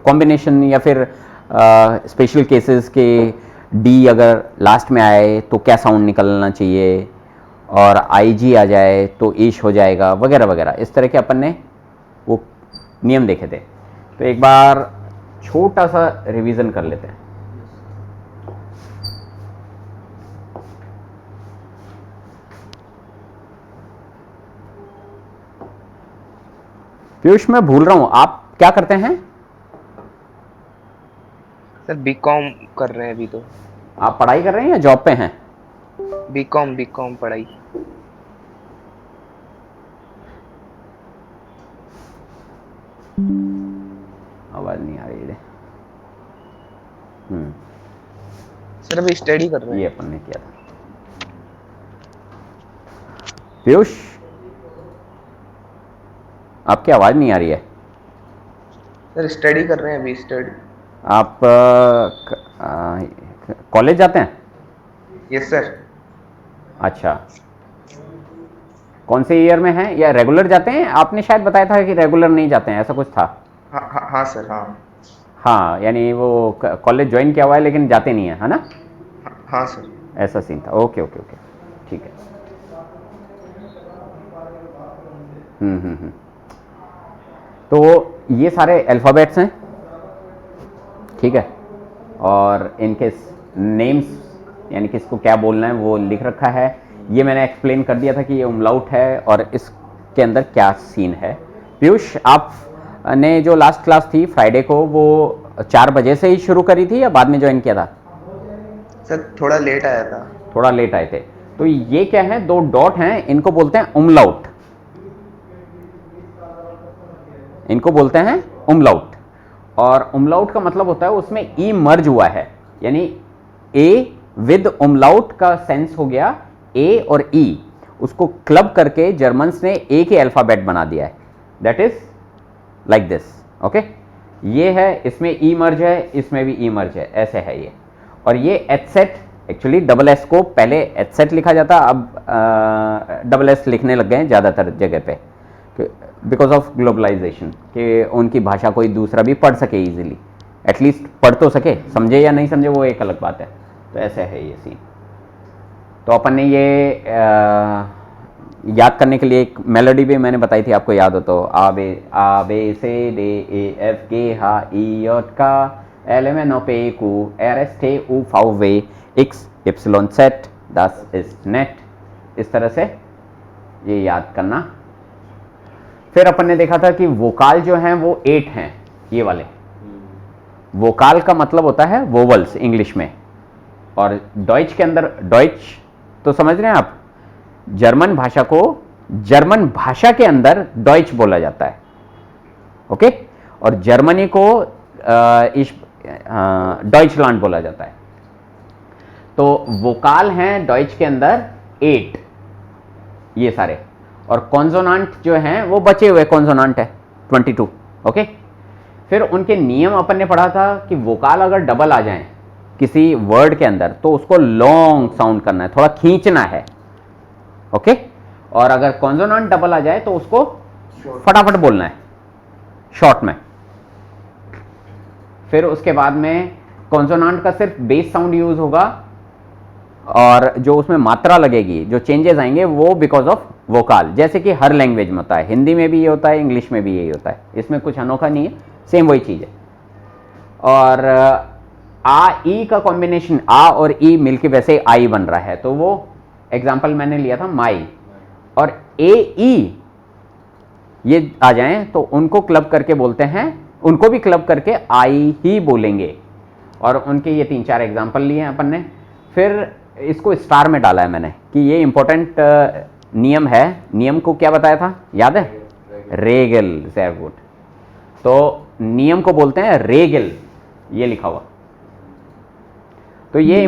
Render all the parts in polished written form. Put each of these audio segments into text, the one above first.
Combination या फिर special cases के डी अगर लास्ट में आए तो क्या साउंड निकलना चाहिए, और आई जी आ जाए तो ईश हो जाएगा, वगैरह वगैरह। इस तरह के अपन ने वो नियम देखे थे। तो एक बार छोटा सा रिवीजन कर लेते हैं। पीयूष, मैं भूल रहा हूं, आप क्या करते हैं? सर बीकॉम कर रहे हैं अभी तो। आप पढ़ाई कर रहे हैं या जॉब पे हैं? बीकॉम पढ़ाई। आवाज नहीं आ रही है। सर अभी स्टडी कर रहे ये हैं। अपन ने किया था। पीयूष, आपकी आवाज नहीं आ रही है। सर स्टडी कर रहे हैं अभी, स्टडी। आप कॉलेज जाते हैं? Yes sir. अच्छा, कौन से ईयर में हैं, या रेगुलर जाते हैं? आपने शायद बताया था कि रेगुलर नहीं जाते हैं, ऐसा कुछ था। हाँ सर, हाँ। हाँ, यानी वो कॉलेज ज्वाइन किया हुआ है लेकिन जाते नहीं है ना? हाँ सर। ऐसा सीन था। ओके ओके ओके, ठीक है। हम्म। तो ये सारे अल्फ़ाबेट्स हैं, ठीक है, और इनके नेम्स यानी कि इसको क्या बोलना है वो लिख रखा है। ये मैंने एक्सप्लेन कर दिया था कि ये उमलाउट है और इसके अंदर क्या सीन है। पीयूष, आप ने जो लास्ट क्लास थी फ्राइडे को, वो 4 बजे से ही शुरू करी थी या बाद में ज्वाइन किया था? सर थोड़ा लेट आया था। थोड़ा लेट आए थे। तो ये क्या है, 2 डॉट हैं, इनको बोलते हैं उमलाउट। इनको बोलते हैं उमलाउट। और उमलाउट का मतलब होता है उसमें ई मर्ज हुआ है, यानी ए विद उमलाउट का सेंस हो गया ए और ई, उसको क्लब करके जर्मन्स ने ए के अल्फाबेट बना दिया है। That is like this. Okay, ये है, इसमें ई मर्ज है, इसमें भी ई मर्ज है, ऐसे है ये। और ये H set, actually double S को पहले एच सेट लिखा जाता, अब डबल एस लिखने लग गए हैं ज़्यादातर जगह पे, बिकॉज ऑफ ग्लोबलाइजेशन, कि उनकी भाषा कोई दूसरा भी पढ़ सके इजीली, एटलीस्ट पढ़ तो सके, समझे या नहीं समझे वो एक अलग बात है। तो ऐसे है ये सीन। तो अपन ने ये याद करने के लिए एक मेलोडी भी मैंने बताई थी, आपको याद हो तो, आ बे से डे ए एफ गे हा ई यॉट का एल एम एन ओ पे कू एर एस टे ऊ फाउ वे एक्स इप्सिलॉन सेट दस इस नेट। इस तरह से ये याद करना। फिर अपन ने देखा था कि वोकाल जो हैं वो 8 हैं, ये वाले। वोकाल का मतलब होता है वोवल्स इंग्लिश में, और डॉइच के अंदर, डॉइच तो समझ रहे हैं आप, जर्मन भाषा को जर्मन भाषा के अंदर डॉइच बोला जाता है। ओके, और जर्मनी को डॉइचलैंड बोला जाता है। तो वोकाल हैं डॉइच के अंदर 8, ये सारे, और कॉन्सोनांट जो हैं वो बचे हुए कॉन्सोनांट है 22। ओके, फिर उनके नियम अपन ने पढ़ा था कि वोकाल अगर डबल आ जाएं किसी वर्ड के अंदर तो उसको लॉन्ग साउंड करना है, थोड़ा खींचना है। ओके, और अगर कॉन्सोनांट डबल आ जाए तो उसको फटाफट बोलना है, शॉर्ट में। फिर उसके बाद में कॉन्सोनांट का सिर्फ बेस साउंड यूज होगा, और जो उसमें मात्रा लगेगी, जो चेंजेस आएंगे वो बिकॉज ऑफ वोकाल, जैसे कि हर लैंग्वेज में होता है, हिंदी में भी ये होता है, इंग्लिश में भी यही होता है, इसमें कुछ अनोखा नहीं है, सेम वही चीज़ है। और आ ई का कॉम्बिनेशन, आ और ई मिलके वैसे आई बन रहा है, तो वो एग्जाम्पल मैंने लिया था माई, और ए ई ये आ जाएं तो उनको क्लब करके बोलते हैं, उनको भी क्लब करके आई ही बोलेंगे। और उनके ये 3-4 एग्जाम्पल लिए हैं अपन ने। फिर इसको स्टार में डाला है मैंने कि ये इंपॉर्टेंट नियम है। नियम को क्या बताया था, याद है? Regal, very good. तो नियम को बोलते हैं रेगल, ये लिखा हुआ। तो ये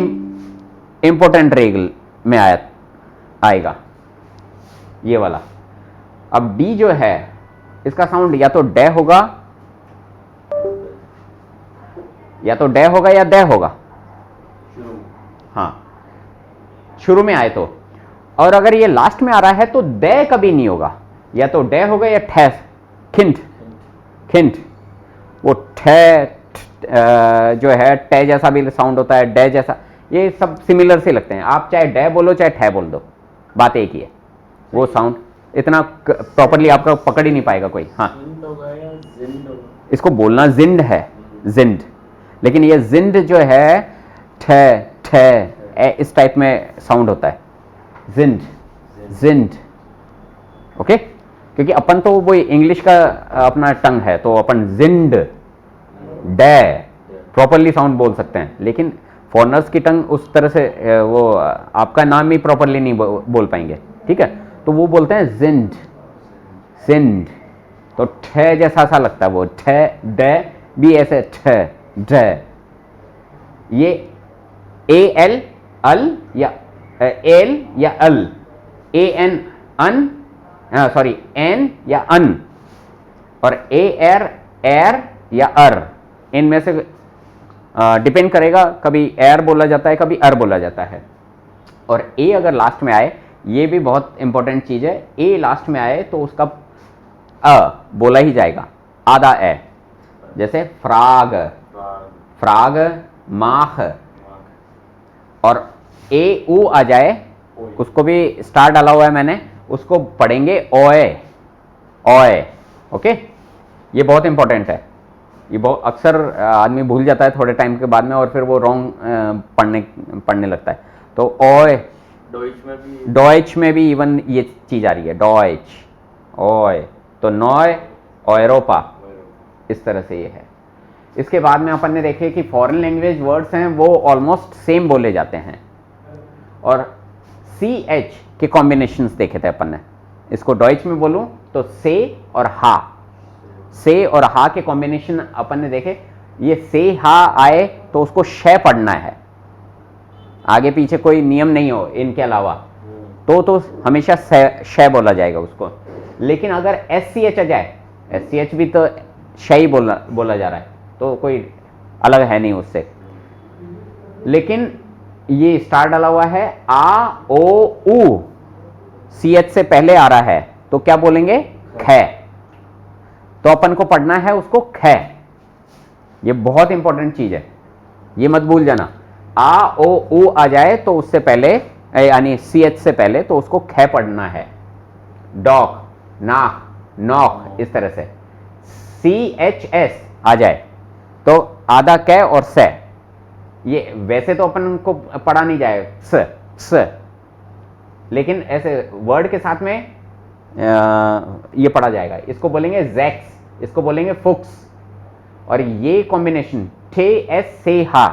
इंपॉर्टेंट रेगल में आएगा ये वाला। अब डी जो है इसका साउंड या तो डे होगा, या तो डे होगा या दे होगा। हाँ, शुरू में आए तो। और अगर ये लास्ट में आ रहा है तो दे कभी नहीं होगा, या तो डे होगा या ठैस, खिंट खिंट। वो जो है टे जैसा भी साउंड होता है, डे जैसा, ये सब सिमिलर से लगते हैं। आप चाहे डे बोलो चाहे ठे बोल दो, बात एक ही है। वो साउंड इतना प्रॉपरली आपका पकड़ ही नहीं पाएगा कोई। हाँ, इसको बोलना जिंड है, जिंड, लेकिन ये जिंड जो है ठे ठे इस टाइप में साउंड होता है, जिंड जिंड। ओके, क्योंकि अपन तो वो इंग्लिश का अपना टंग है, तो अपन जिंड डे प्रॉपरली साउंड बोल सकते हैं, लेकिन फॉरनर्स की टंग उस तरह से वो आपका नाम ही प्रॉपरली नहीं बोल पाएंगे, ठीक है। तो वो बोलते हैं जिंड जिंड, तो ठे जैसा सा लगता है वो, ठे डे भी ऐसे ठे डे। ये ए एल अल या एल या अल, A N on, sorry N या अन, और ए एर एर या अर, इनमें से डिपेंड करेगा, कभी एर बोला जाता है कभी अर बोला जाता है। और ए अगर लास्ट में आए, ये भी बहुत इंपॉर्टेंट चीज है, ए लास्ट में आए तो उसका बोला ही जाएगा, आधा ए, जैसे फ्राग फ्राग माख, और ए ऊ आ जाए, उसको भी स्टार डाला हुआ है मैंने, उसको पढ़ेंगे ओए ओए। ओके, ये बहुत इंपॉर्टेंट है, ये बहुत अक्सर आदमी भूल जाता है थोड़े टाइम के बाद में, और फिर वो रॉन्ग पढ़ने लगता है। तो ओए, डॉइच में भी इवन ये चीज आ रही है, डॉइच ओए, तो नॉय ओयरोपा, इस तरह से ये है। इसके बाद में अपन ने देखे कि फॉरेन लैंग्वेज वर्ड्स हैं वो ऑलमोस्ट सेम बोले जाते हैं, और सी एच के कॉम्बिनेशंस देखे थे अपन ने। इसको डॉइच में बोलूं तो से और हा, से और हा के कॉम्बिनेशन अपन ने देखे। ये से हा आए तो उसको शे पढ़ना है, आगे पीछे कोई नियम नहीं हो इनके अलावा, तो हमेशा शे बोला जाएगा उसको। लेकिन अगर एस सी एच आ जाए, एस सी एच भी तो शे ही बोला जा रहा है, तो कोई अलग है नहीं उससे। लेकिन ये स्टार डाला हुआ है, आ ओ उ, सी एच से पहले आ रहा है, तो क्या बोलेंगे, खे, तो अपन को पढ़ना है उसको खे। ये बहुत इंपॉर्टेंट चीज है, ये मत भूल जाना। आ ओ उ आ जाए तो उससे पहले, यानी सी एच से पहले, तो उसको खे पढ़ना है। डॉग, नाक, नॉक, इस तरह से। सी एच एस आ जाए तो आधा कै और से, ये वैसे तो अपन को पढ़ा नहीं जाए स, लेकिन ऐसे वर्ड के साथ में ये पढ़ा जाएगा। इसको बोलेंगे जैक्स, इसको बोलेंगे फुक्स, और ये कॉम्बिनेशन ठे एस से हा,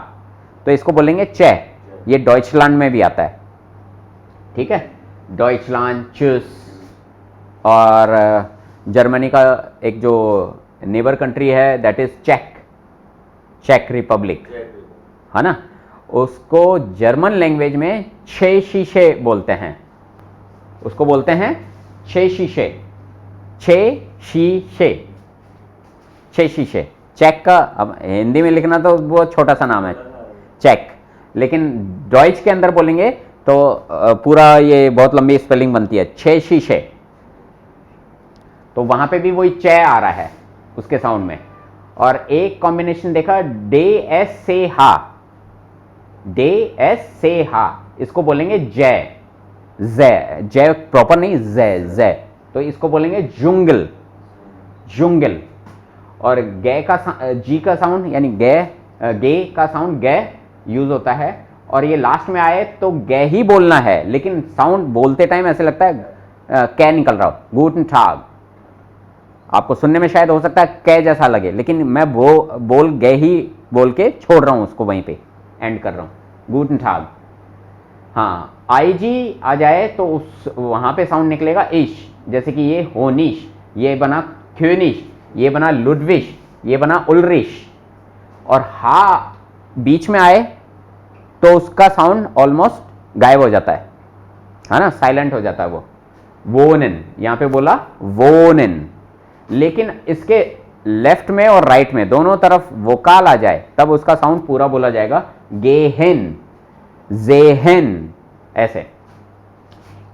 तो इसको बोलेंगे चे। ये डॉइचलैंड में भी आता है, ठीक है, डॉइचलैंड, चुस, और जर्मनी का एक जो नेबर कंट्री है दैट इज चेक रिपब्लिक, है ना, उसको जर्मन लैंग्वेज में छे शीशे बोलते हैं, उसको बोलते हैं छे शीशे, छे शीशे, छे शीशे। चेक का अब हिंदी में लिखना तो वो छोटा सा नाम है चेक, लेकिन डॉइच के अंदर बोलेंगे तो पूरा ये बहुत लंबी स्पेलिंग बनती है, छे शीशे। तो वहां पे भी वही चे आ रहा है उसके साउंड में। और एक कॉम्बिनेशन देखा, डे एस से हा, डे एस से हा, इसको बोलेंगे जय, जय प्रॉपर नहीं, जय, तो इसको बोलेंगे जुंगल, जुंगल। और गे का जी का साउंड, यानी गे का साउंड गे यूज होता है, और ये लास्ट में आए तो गे ही बोलना है, लेकिन साउंड बोलते टाइम ऐसे लगता है कै निकल रहा हो, गूटन टाग। आपको सुनने में शायद हो सकता है कै जैसा लगे, लेकिन मैं बोल गे ही बोल के छोड़ रहा हूं उसको, वहीं पे एंड कर रहा हूं, गूटन टाग। हाँ, आई जी आ जाए तो उस वहां पे साउंड निकलेगा इश, जैसे कि ये होनिश, ये बना क्यूनिश, ये बना लुडविश, ये बना उलरिश। और हा बीच में आए तो उसका साउंड ऑलमोस्ट गायब हो जाता है ना, साइलेंट हो जाता है वो, वोनिन, यहां पे बोला वोनिन। लेकिन इसके लेफ्ट में और राइट में दोनों तरफ वोकाल आ जाए तब उसका साउंड पूरा बोला जाएगा, गेहेन, जेहेन, ऐसे।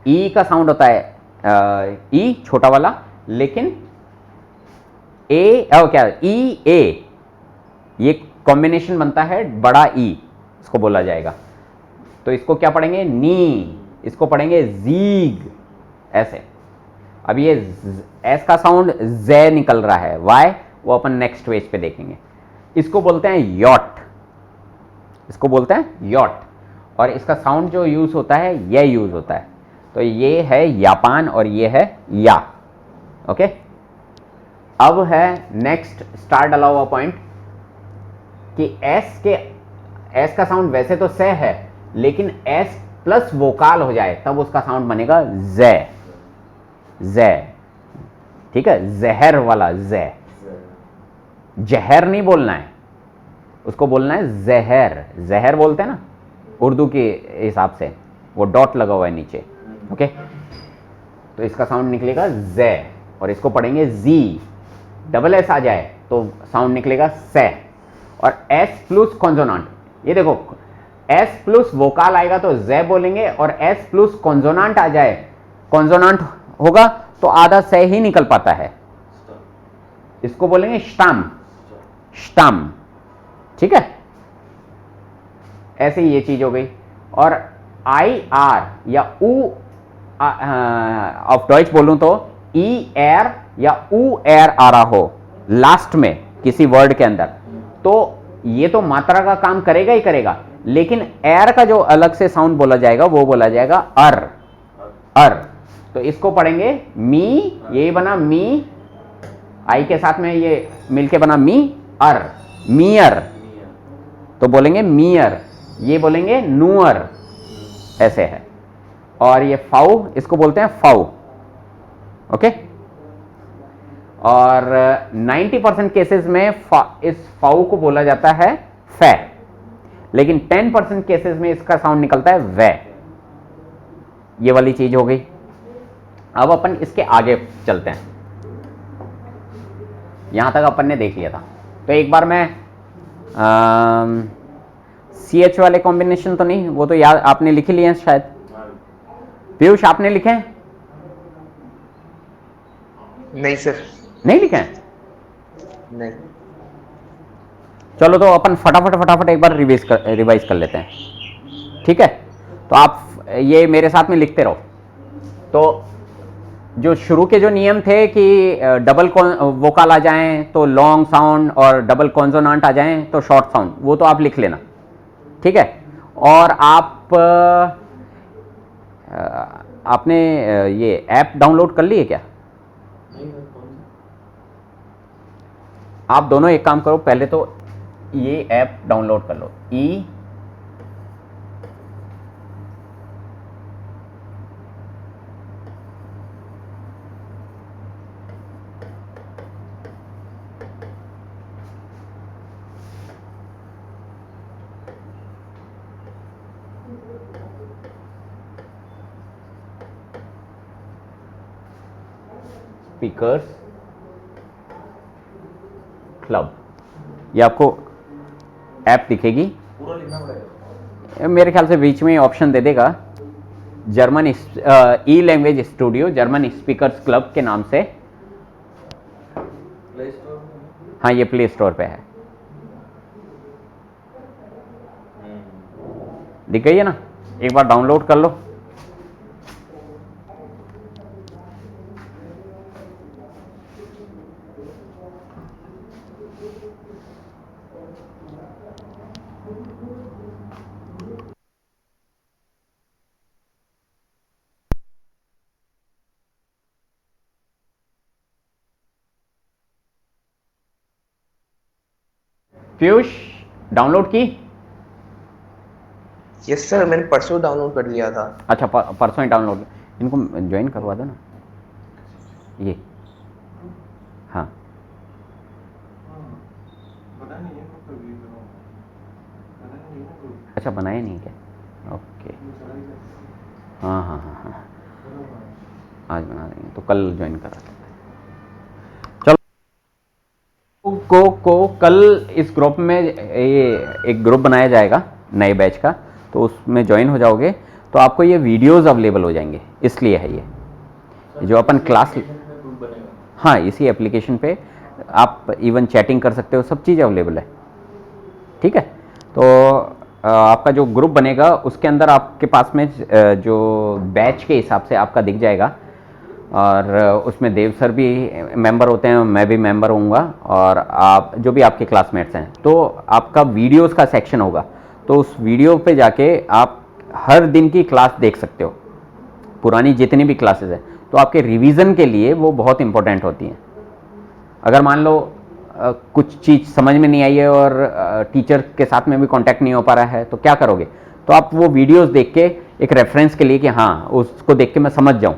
ई का साउंड होता है ई छोटा वाला, लेकिन ए क्या ई ए, ये कॉम्बिनेशन बनता है बड़ा ई, इसको बोला जाएगा। तो इसको क्या पढ़ेंगे? नी। इसको पढ़ेंगे जीग, ऐसे। अब ये एस का साउंड जे निकल रहा है, वाई वो अपन नेक्स्ट पेज पे देखेंगे। इसको बोलते हैं यॉट, इसको बोलते हैं यॉट, और इसका साउंड जो यूज होता है ये यूज होता है। तो ये है जापान और ये है या। ओके, अब है नेक्स्ट स्टार्ट अलाउ हुआ पॉइंट कि एस का साउंड वैसे तो से है, लेकिन एस प्लस वोकाल हो जाए तब उसका साउंड बनेगा जे, जे। ठीक है, जहर वाला जे, जहर नहीं बोलना है, उसको बोलना है जहर। जहर बोलते हैं ना उर्दू के हिसाब से, वो डॉट लगा हुआ है नीचे। ओके, तो इसका साउंड निकलेगा जे, और इसको पढ़ेंगे जी। डबल एस आ जाए तो साउंड निकलेगा से। और एस प्लस कॉन्सोनांट, ये देखो एस प्लस वोकाल आएगा तो जे बोलेंगे, और एस प्लस कॉन्सोनांट आ जाए, कॉन्सोनांट होगा तो आधा से ही निकल पाता है, इसको बोलेंगे स्टाम, स्टाम। ठीक है, ऐसे ही ये चीज हो गई। और आई आर या ऊ ऑफ डॉइच बोलूं तो ई एर या ऊ एर आ रहा हो लास्ट में किसी वर्ड के अंदर, तो ये तो मात्रा का काम करेगा ही करेगा, लेकिन एर का जो अलग से साउंड बोला जाएगा वो बोला जाएगा अर, अर। तो इसको पढ़ेंगे मी, ये बना मी, आई के साथ में ये मिलके बना मी अर, मियर। तो बोलेंगे मियर, ये बोलेंगे नुअर, ऐसे है। और ये फाउ, इसको बोलते हैं फाउ। ओके, और 90% केसेस में इस फाउ को बोला जाता है फै, लेकिन 10% केसेस में इसका साउंड निकलता है वै। ये वाली चीज हो गई। अब अपन इसके आगे चलते हैं, यहां तक अपन ने देख लिया था। तो एक बार मैं सी एच वाले कॉम्बिनेशन तो नहीं, वो तो याद आपने लिख लिए हैं शायद। पीयूष आपने लिखे हैं? नहीं सर। नहीं लिखे हैं? नहीं। चलो तो अपन फटाफट एक बार रिवाइज कर लेते हैं। ठीक है, तो आप ये मेरे साथ में लिखते रहो। तो जो शुरू के जो नियम थे कि डबल वोकाल आ जाएं तो लॉन्ग साउंड, और डबल कॉन्सोनांट आ जाएं तो शॉर्ट साउंड, वो तो आप लिख लेना। ठीक है, और आपने ये ऐप डाउनलोड कर ली है क्या? आप दोनों एक काम करो, पहले तो ये ऐप डाउनलोड कर लो, ई स्पीकर्स क्लब, ये आपको ऐप दिखेगी। पूरा लिखना पड़ेगा। मेरे ख्याल से बीच में ऑप्शन दे देगा German e language studio, German speakers club के नाम से। प्ले स्टोर में? हाँ, ये प्ले स्टोर पे है, दिख गई है ना? एक बार डाउनलोड कर लो। पीयूष डाउनलोड की? यस सर, मैंने परसों डाउनलोड कर लिया था। अच्छा, परसों ही डाउनलोड। इनको ज्वाइन करवा दो ना, ये। हाँ, पता नहीं है कभी बनाओ। पता नहीं है कोई। अच्छा बनाया नहीं क्या? ओके, हाँ हाँ हाँ हाँ, आज बना देंगे तो कल ज्वाइन करा देते हैं। चलो को कल इस ग्रुप में ये एक ग्रुप बनाया जाएगा नए बैच का, तो उसमें ज्वाइन हो जाओगे तो आपको ये वीडियोस अवेलेबल हो जाएंगे। इसलिए है ये जो अपन क्लास, हाँ इसी एप्लीकेशन पे आप इवन चैटिंग कर सकते हो, सब चीज़ अवेलेबल है। ठीक है, तो आपका जो ग्रुप बनेगा उसके अंदर आपके पास में जो बैच के हिसाब से आपका दिख जाएगा, और उसमें देव सर भी मेंबर होते हैं, मैं भी मेंबर होऊंगा, और आप जो भी आपके क्लासमेट्स हैं, तो आपका वीडियोस का सेक्शन होगा, तो उस वीडियो पे जाके आप हर दिन की क्लास देख सकते हो, पुरानी जितनी भी क्लासेस हैं, तो आपके रिवीजन के लिए वो बहुत इंपॉर्टेंट होती हैं। अगर मान लो कुछ चीज़ समझ में नहीं आई है और टीचर के साथ में भी कांटेक्ट नहीं हो पा रहा है, तो क्या करोगे? तो आप वो वीडियोस देख के एक रेफरेंस के लिए कि हाँ उसको देख के मैं समझ जाऊँ।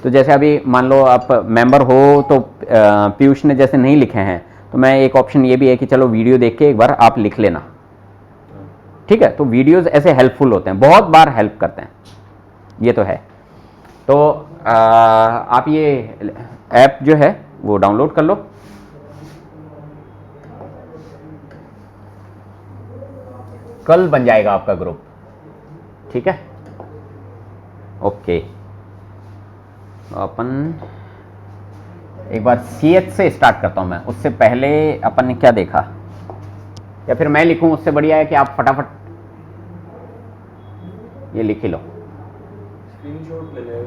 तो जैसे अभी मान लो आप मेंबर हो, तो पीयूष ने जैसे नहीं लिखे हैं, तो मैं एक ऑप्शन ये भी है कि चलो वीडियो देख के एक बार आप लिख लेना। ठीक है, तो वीडियोस ऐसे हेल्पफुल होते हैं, बहुत बार हेल्प करते हैं, ये तो है। तो आप ये ऐप जो है वो डाउनलोड कर लो। कल बन जाएगा आपका ग्रुप। ठीक है, ओके। अपन एक बार CH से स्टार्ट करता हूं मैं, उससे पहले अपन ने क्या देखा, या फिर मैं लिखूं, उससे बढ़िया है कि आप फटाफट ये लिख ही लो। स्क्रीनशॉट ले ले।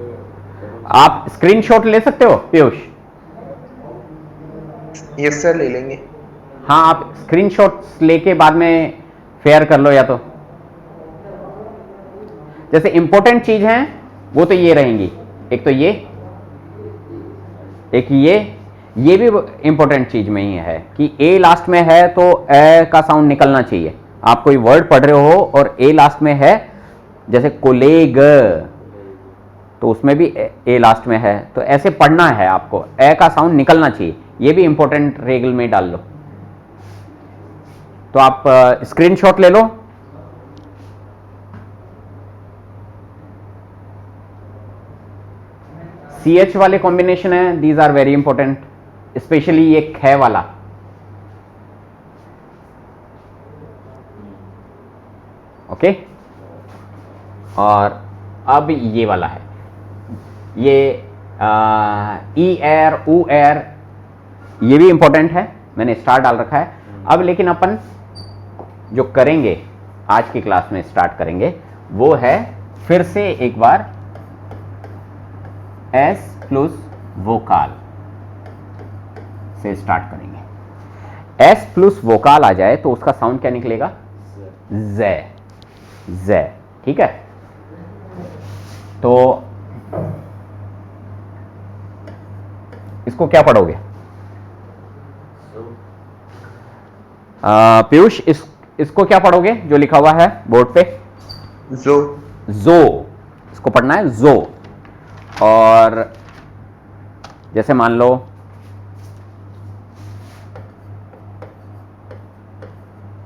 आप स्क्रीनशॉट ले सकते हो पीयूष? यस सर, ले लेंगे। हाँ, आप स्क्रीनशॉट्स लेके बाद में शेयर कर लो, या तो जैसे इंपॉर्टेंट चीज हैं वो तो ये रहेंगी, एक तो ये, एक ये भी इंपॉर्टेंट चीज में ही है कि ए लास्ट में है तो ए का साउंड निकलना चाहिए। आप कोई वर्ड पढ़ रहे हो और ए लास्ट में है, जैसे कोलेग, तो उसमें भी ए लास्ट में है, तो ऐसे पढ़ना है आपको, ए का साउंड निकलना चाहिए, ये भी इंपॉर्टेंट रेगल में डाल लो। तो आप स्क्रीनशॉट ले लो। CH वाले कॉम्बिनेशन है, these are very important, specially ये ख वाला। ओके, और अब ये वाला है, ये ई एर ऊ एर, ये भी इंपॉर्टेंट है, मैंने स्टार डाल रखा है। अब लेकिन अपन जो करेंगे आज की क्लास में स्टार्ट करेंगे वो है फिर से एक बार एस प्लस वोकाल से स्टार्ट करेंगे। एस प्लस वोकाल आ जाए तो उसका साउंड क्या निकलेगा? ज़, ज़। ठीक है, तो इसको क्या पढ़ोगे पीयूष? इसको क्या पढ़ोगे जो लिखा हुआ है बोर्ड पे? जो। जो, इसको पढ़ना है जो। और जैसे मान लो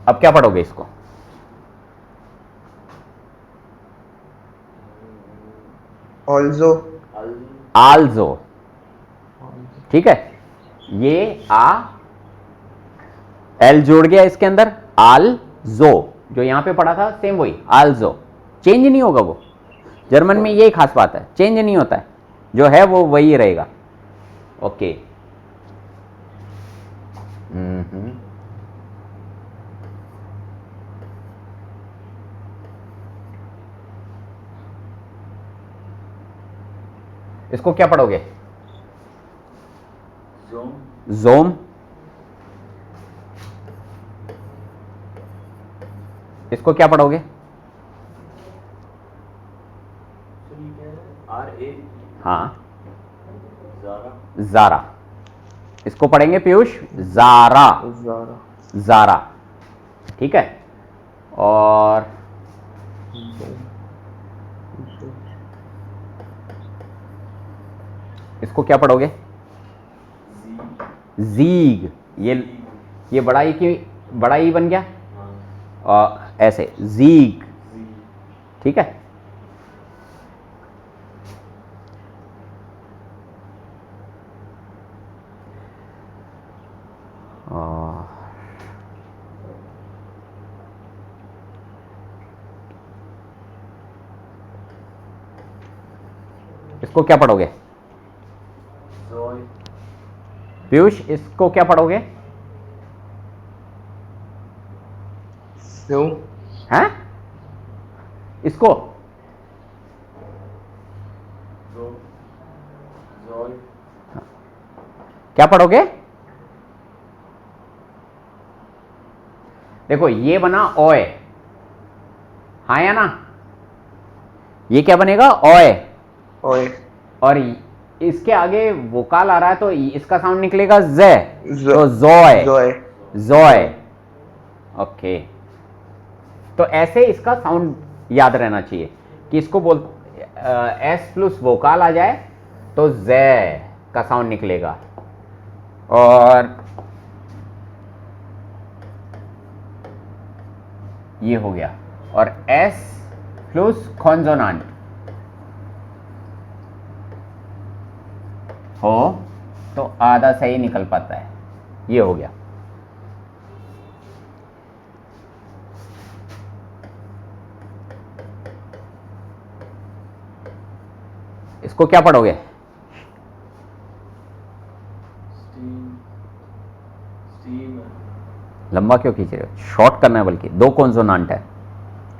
अब क्या पढ़ोगे इसको? ऑल्सो। आल्जो। ठीक है, ये आ एल जोड़ गया इसके अंदर, आल जो, जो यहां पे पढ़ा था सेम वही आल्जो, चेंज नहीं होगा वो। जर्मन में यही खास बात है, चेंज नहीं होता है, जो है वो वही रहेगा। ओके, इसको क्या पढ़ोगे? जोम। इसको क्या पढ़ोगे? हाँ, जारा। इसको पढ़ेंगे पीयूष, जारा, ज़ारा। जारा। ठीक है, और इसको क्या पढ़ोगे? जीग। ये बड़ा ई की बड़ा ई बन गया, और ऐसे जीग। ठीक है, इसको क्या पढ़ोगे पीयूष इसको क्या पढ़ोगे? जो हैं? इसको जो जोल क्या पढ़ोगे? देखो ये बना ओए, हाँ या ना? ये क्या बनेगा? ओए। ओए और इसके आगे वोकाल आ रहा है तो इसका साउंड निकलेगा जे, जो तो जोए। जोए जोए। ओके, तो ऐसे इसका साउंड याद रहना चाहिए कि इसको बोल एस प्लस वोकाल आ जाए तो जे का साउंड निकलेगा, और ये हो गया। और एस प्लस कॉन्सोनेंट हो तो आधा सही निकल पाता है, ये हो गया। इसको क्या पढ़ोगे? स्टीम स्टीम लंबा क्यों खींच रहे हो? शॉर्ट करना है, बल्कि दो कॉन्सोनेंट है।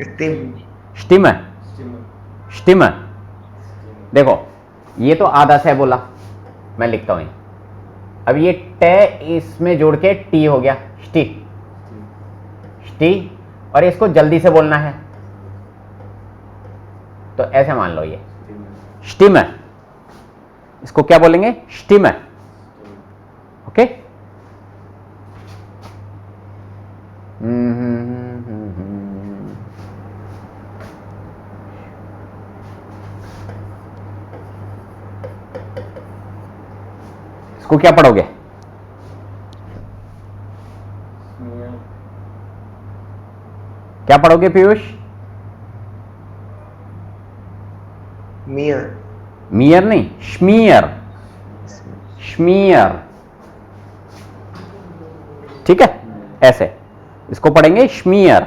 स्टीम स्टिम है, स्टीमर स्टिम है। देखो ये तो आधा से बोला, मैं लिखता हूं। अब ये टे इसमें जोड़ के टी हो गया, स्टी स्टी, और इसको जल्दी से बोलना है तो ऐसे मान लो ये स्टिम है। इसको क्या बोलेंगे? स्टिम है। ओके। इसको क्या पढ़ोगे? स्मीयर क्या पढ़ोगे पीयूष? मियर मियर नहीं, श्मीयर। श्मीयर, ठीक है, ऐसे इसको पढ़ेंगे श्मीयर।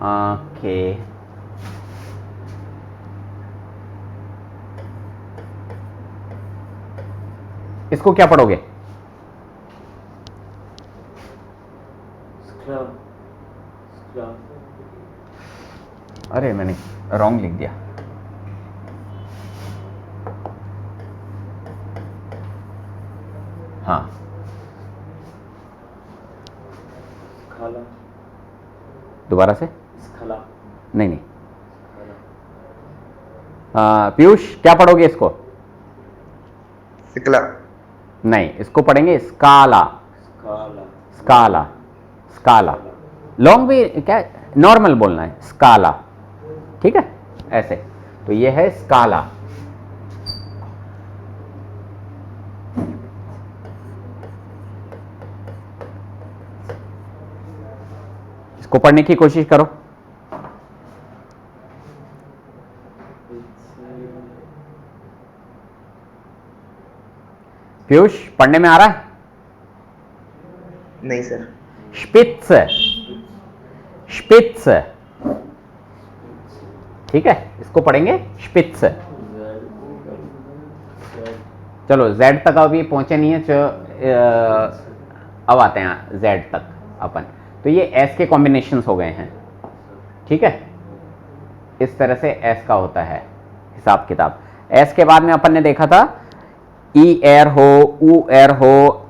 ओके, इसको क्या पढ़ोगे? स्क्रब स्क्रब अरे मैंने रॉन्ग लिख दिया। हाँ, खाला दोबारा से। खाला नहीं नहीं, पीयूष क्या पढ़ोगे इसको? सिकला नहीं, इसको पढ़ेंगे स्काला। खाला स्काला, स्काला। लॉन्ग भी क्या, नॉर्मल बोलना है, स्काला, ठीक है, ऐसे। तो ये है स्काला। इसको पढ़ने की कोशिश करो। पीयूष पढ़ने में आ रहा है? नहीं सर स्पिट्स, स्पिट्स, ठीक है, इसको पढ़ेंगे स्पिट्स। चलो जेड तक अभी पहुंचे नहीं है, अब आते हैं जेड तक अपन। तो ये एस के कॉम्बिनेशंस हो गए हैं, ठीक है, इस तरह से एस का होता है हिसाब किताब। एस के बाद में अपन ने देखा था ई एर हो, ऊ एर हो,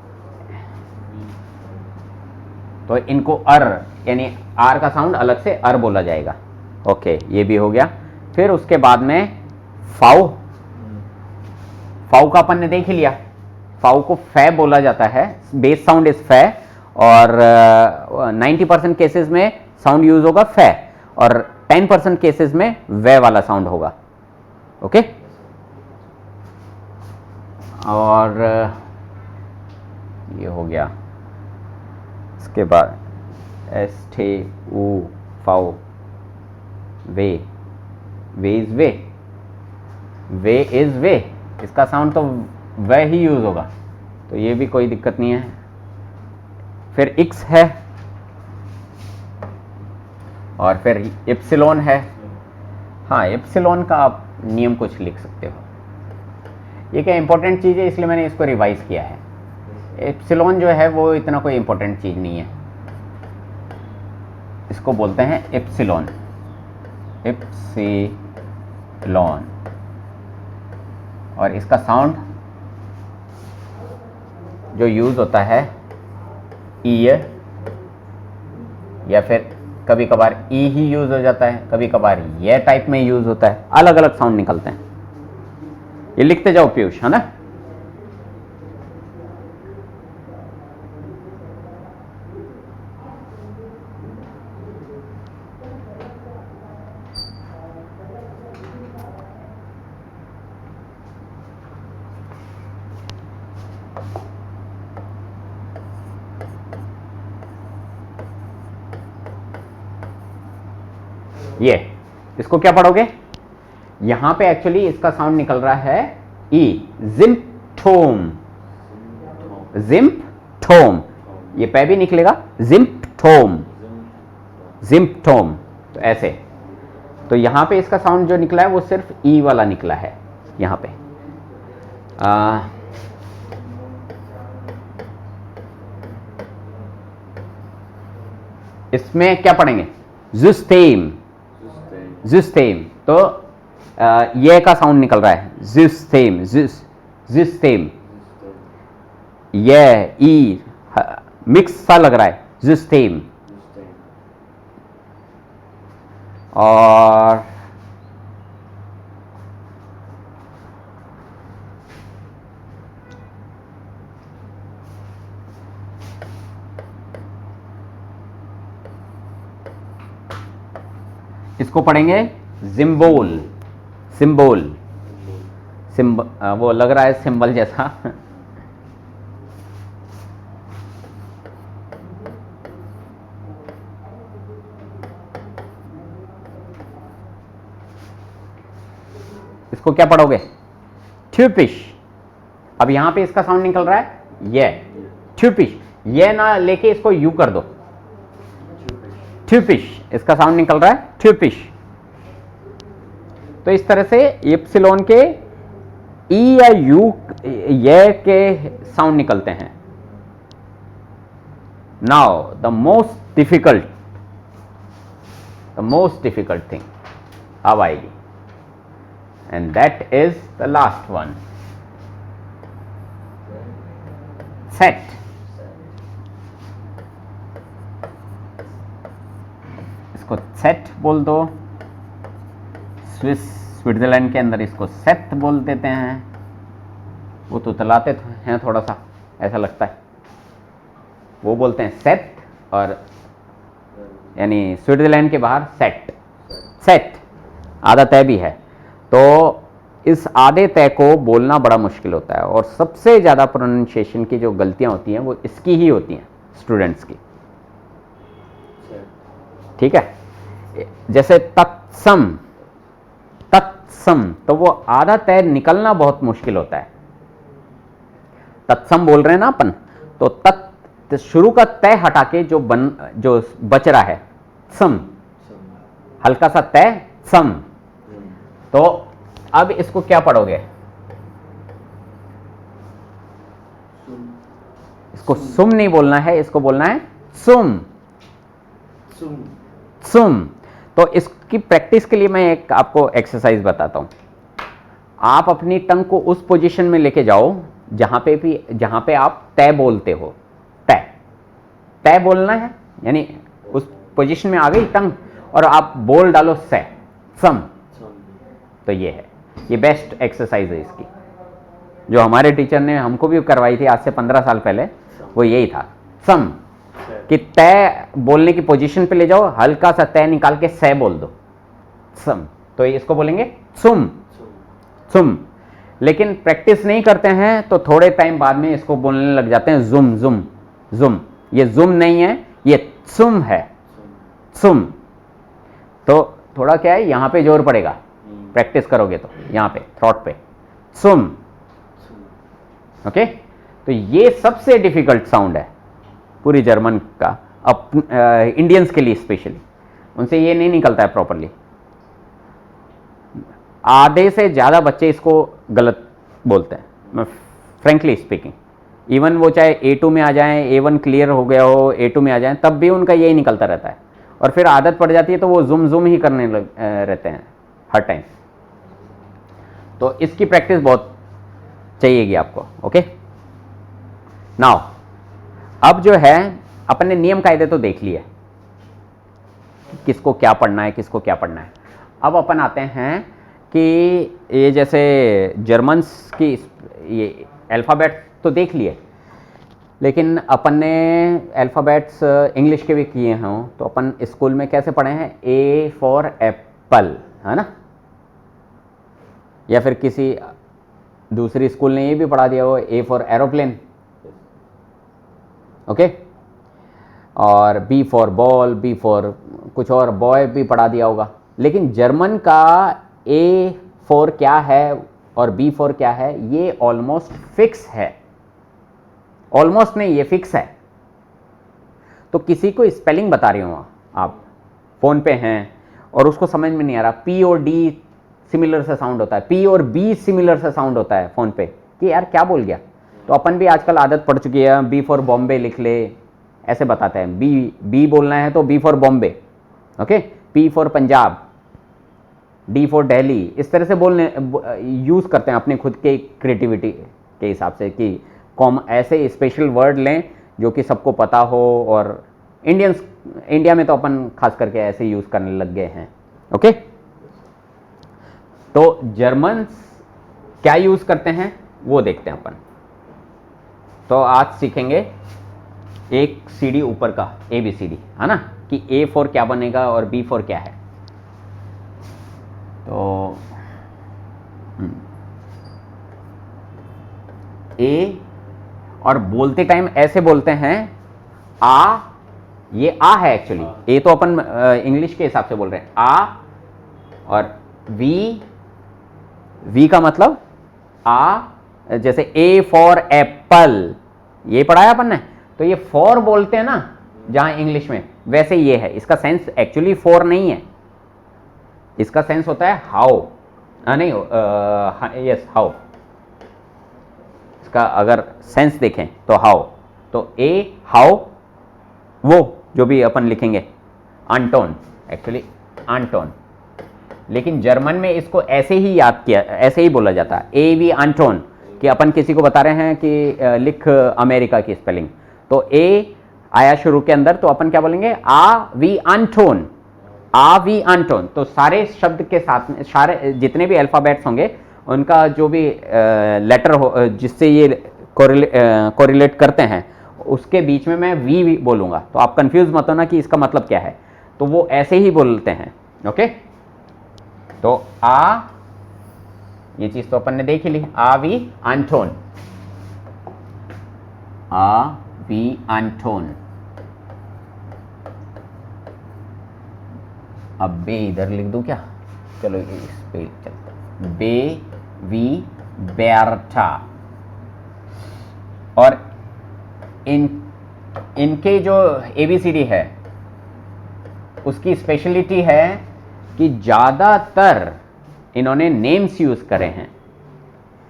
तो इनको अर यानी आर का साउंड अलग से अर बोला जाएगा। ओके, ये भी हो गया। फिर उसके बाद में फाउ, फाउ का अपन ने देख ही लिया। फाउ को फै बोला जाता है, बेस साउंड इज फै, और 90% केसेस में साउंड यूज होगा फै, और 10% केसेस में वे वाला साउंड होगा। ओके, और ये हो गया। इसके बाद एस टे ऊ फाउ, वे, way is way, way is way, इसका साउंड तो वे ही यूज होगा, तो ये भी कोई दिक्कत नहीं है। फिर इक्स है, और फिर इप्सिलोन है। हाँ, इप्सिलोन का आप नियम कुछ लिख सकते हो। ये क्या इंपॉर्टेंट चीज़ है, इसलिए मैंने इसको रिवाइज किया है। एप्सिलॉन जो है वो इतना कोई इंपॉर्टेंट चीज़ नहीं है, इसको बोलते हैं एप्सिलॉन, एप्सिलॉन। और इसका साउंड जो यूज़ होता है ईयर, या फिर कभी कभार ई ही यूज़ हो जाता है, कभी कभार ये टाइप में यूज़ होता है, अलग अलग साउंड निकलते हैं। ये लिखते जाओ पीयूष, है ना। ये इसको क्या पढ़ोगे, यहां पे एक्चुअली इसका साउंड निकल रहा है ई, जिम्पथोम, जिम्पथोम, ये पै भी निकलेगा, जिम्पथोम, जिम्पथोम। तो ऐसे, तो यहां पे इसका साउंड जो निकला है वो सिर्फ ई वाला निकला है यहां पे। इसमें क्या पढ़ेंगे, जुस्तेम, जुस्तेम। तो ये का साउंड निकल रहा है, जुस्तेम, जुस्तेम, ये ई मिक्स सा लग रहा है, जुस्तेम। और इसको पढ़ेंगे जिम्बोल, सिंबल, वो लग रहा है सिंबल जैसा। इसको क्या पढ़ोगे, ट्यूपिश। अब यहां पे इसका साउंड निकल रहा है ये, ट्यूपिश, ये ना लेके इसको यू कर दो, ट्यूपिश, इसका साउंड निकल रहा है ट्यूपिश। तो इस तरह से एप्सिलॉन के ई या यू ये के साउंड निकलते हैं। Now the most difficult thing अब आएगी, and that is the last one, set. इसको सेट बोल दो, स्विट्जरलैंड के अंदर इसको सेट बोल देते हैं, वो तो तलाते हैं थोड़ा सा, ऐसा लगता है, वो बोलते हैं सेट, और यानी स्विट्जरलैंड के बाहर सेट, सेट आधा तय भी है। तो इस आधे तय को बोलना बड़ा मुश्किल होता है, और सबसे ज़्यादा प्रोनाउंसिएशन की जो गलतियां होती हैं वो इसकी ही होती हैं, स्टूडेंट्स की। ठीक है, जैसे तत्सम, तत्सम, तो वो आधा तय निकलना बहुत मुश्किल होता है। तत्सम बोल रहे हैं ना अपन, तो तत् शुरू का तय हटा के जो बच रहा है सम, हल्का सा तय सम। तो अब इसको क्या पढ़ोगे, इसको सुम नहीं बोलना है, इसको बोलना है सुम, सुम। तो इसकी प्रैक्टिस के लिए मैं एक आपको एक्सरसाइज बताता हूं। आप अपनी टंग को उस पोजीशन में लेके जाओ जहां पे आप तय बोलते हो, तय, तय बोलना है, यानी उस पोजीशन में आ गई टंग, और आप बोल डालो से, सम। तो ये है, ये बेस्ट एक्सरसाइज है इसकी, जो हमारे टीचर ने हमको भी करवाई थी आज से 15 साल पहले, वो यही था, सम, कि तय बोलने की पोजीशन पे ले जाओ, हल्का सा तय निकाल के से बोल दो, सम। तो इसको बोलेंगे सुम, सुम। लेकिन प्रैक्टिस नहीं करते हैं तो थोड़े टाइम बाद में इसको बोलने लग जाते हैं जुम, जुम, जुम। ये जुम नहीं है, ये सुम है, सुम। तो थोड़ा क्या है, यहां पे जोर पड़ेगा, प्रैक्टिस करोगे तो यहां पे थ्रॉट पे, सुम। ओके, तो ये सबसे डिफिकल्ट साउंड है पूरी जर्मन का, इंडियंस के लिए स्पेशली, उनसे ये नहीं निकलता है प्रॉपरली। आधे से ज़्यादा बच्चे इसको गलत बोलते हैं, मैं फ्रेंकली स्पीकिंग। इवन वो चाहे A2 में आ जाएं, A1 क्लियर हो गया हो, A2 में आ जाएं, तब भी उनका यही निकलता रहता है, और फिर आदत पड़ जाती है तो वो जुम ही करने रहते हैं हर टाइम। तो इसकी प्रैक्टिस बहुत चाहिएगी आपको। ओके, नाउ अब जो है अपन ने नियम कायदे तो देख लिए, किसको क्या पढ़ना है, किसको क्या पढ़ना है। अब अपन आते हैं कि ये जैसे जर्मन्स की ये अल्फ़ाबेट तो देख लिए, लेकिन अपन ने अल्फ़ाबेट्स इंग्लिश के भी किए हों, तो अपन स्कूल में कैसे पढ़े हैं? A फॉर एप्पल, है ना? या फिर किसी दूसरी स्कूल ने ये भी पढ़ा दिया हो, A फॉर एरोप्लेन, ओके, और B for ball, B for कुछ और, बॉय भी पढ़ा दिया होगा। लेकिन जर्मन का A फॉर क्या है और B फॉर क्या है, ये ऑलमोस्ट फिक्स है। ऑलमोस्ट नहीं, ये फिक्स है। तो किसी को स्पेलिंग बता रही हूँ, आप फ़ोन पे हैं और उसको समझ में नहीं आ रहा, P और D सिमिलर से साउंड होता है, P और B सिमिलर से साउंड होता है फ़ोन पे, कि यार क्या बोल गया। तो अपन भी आजकल आदत पड़ चुकी है, B फॉर बॉम्बे लिख ले, ऐसे बताते हैं। बी बोलना है तो B for Bombay, okay, P for Punjab, D for Delhi, इस तरह से बोलने यूज़ करते हैं अपने खुद के क्रिएटिविटी के हिसाब से, कि ऐसे स्पेशल वर्ड लें जो कि सबको पता हो। और इंडिया में तो अपन खास करके ऐसे यूज़ करने लग गए हैं। ओके, तो जर्मन्स क्या यूज़ करते हैं वो देखते हैं अपन। तो आज सीखेंगे एक सीढ़ी ऊपर का ABCD, है ना, कि A फॉर क्या बनेगा और B फॉर क्या है। तो A, और बोलते टाइम ऐसे बोलते हैं आ, ये आ है एक्चुअली, A तो अपन इंग्लिश के हिसाब से बोल रहे हैं आ, और V का मतलब आ, जैसे A फॉर एप्पल, ये पढ़ा है अपन ने। तो ये फॉर बोलते हैं ना जहां इंग्लिश में, वैसे ये है। इसका सेंस एक्चुअली फॉर नहीं है, इसका सेंस होता है हाउ, नहीं, यस, हाउ। इसका अगर सेंस देखें तो हाउ, तो A हाउ, वो जो भी अपन लिखेंगे आंटोन, एक्चुअली आंटोन। लेकिन जर्मन में इसको ऐसे ही याद किया, ऐसे ही बोला जाता है, AV आंटोन, कि अपन किसी को बता रहे हैं कि लिख अमेरिका की स्पेलिंग, तो A आया शुरू के अंदर, तो अपन क्या बोलेंगे, AV आंटोन, AV आंटोन। तो सारे शब्द के साथ में, सारे जितने भी अल्फ़ाबेट्स होंगे उनका जो भी लेटर हो जिससे ये कोरिलेट करते हैं, उसके बीच में मैं V बोलूँगा। तो आप कंफ्यूज मत होना कि इसका मतलब क्या है, तो वो ऐसे ही बोलते हैं। ओके, तो ये चीज़ तो अपन ने देख ही ली, AV आंटोन, AV आंटोन। अब बे इधर लिख दूं क्या, चलो इस पे चलते, बे वी बेर्था। और इनके जो ABCD है उसकी स्पेशलिटी है कि ज़्यादातर इन्होंने नेम्स यूज़ करे हैं।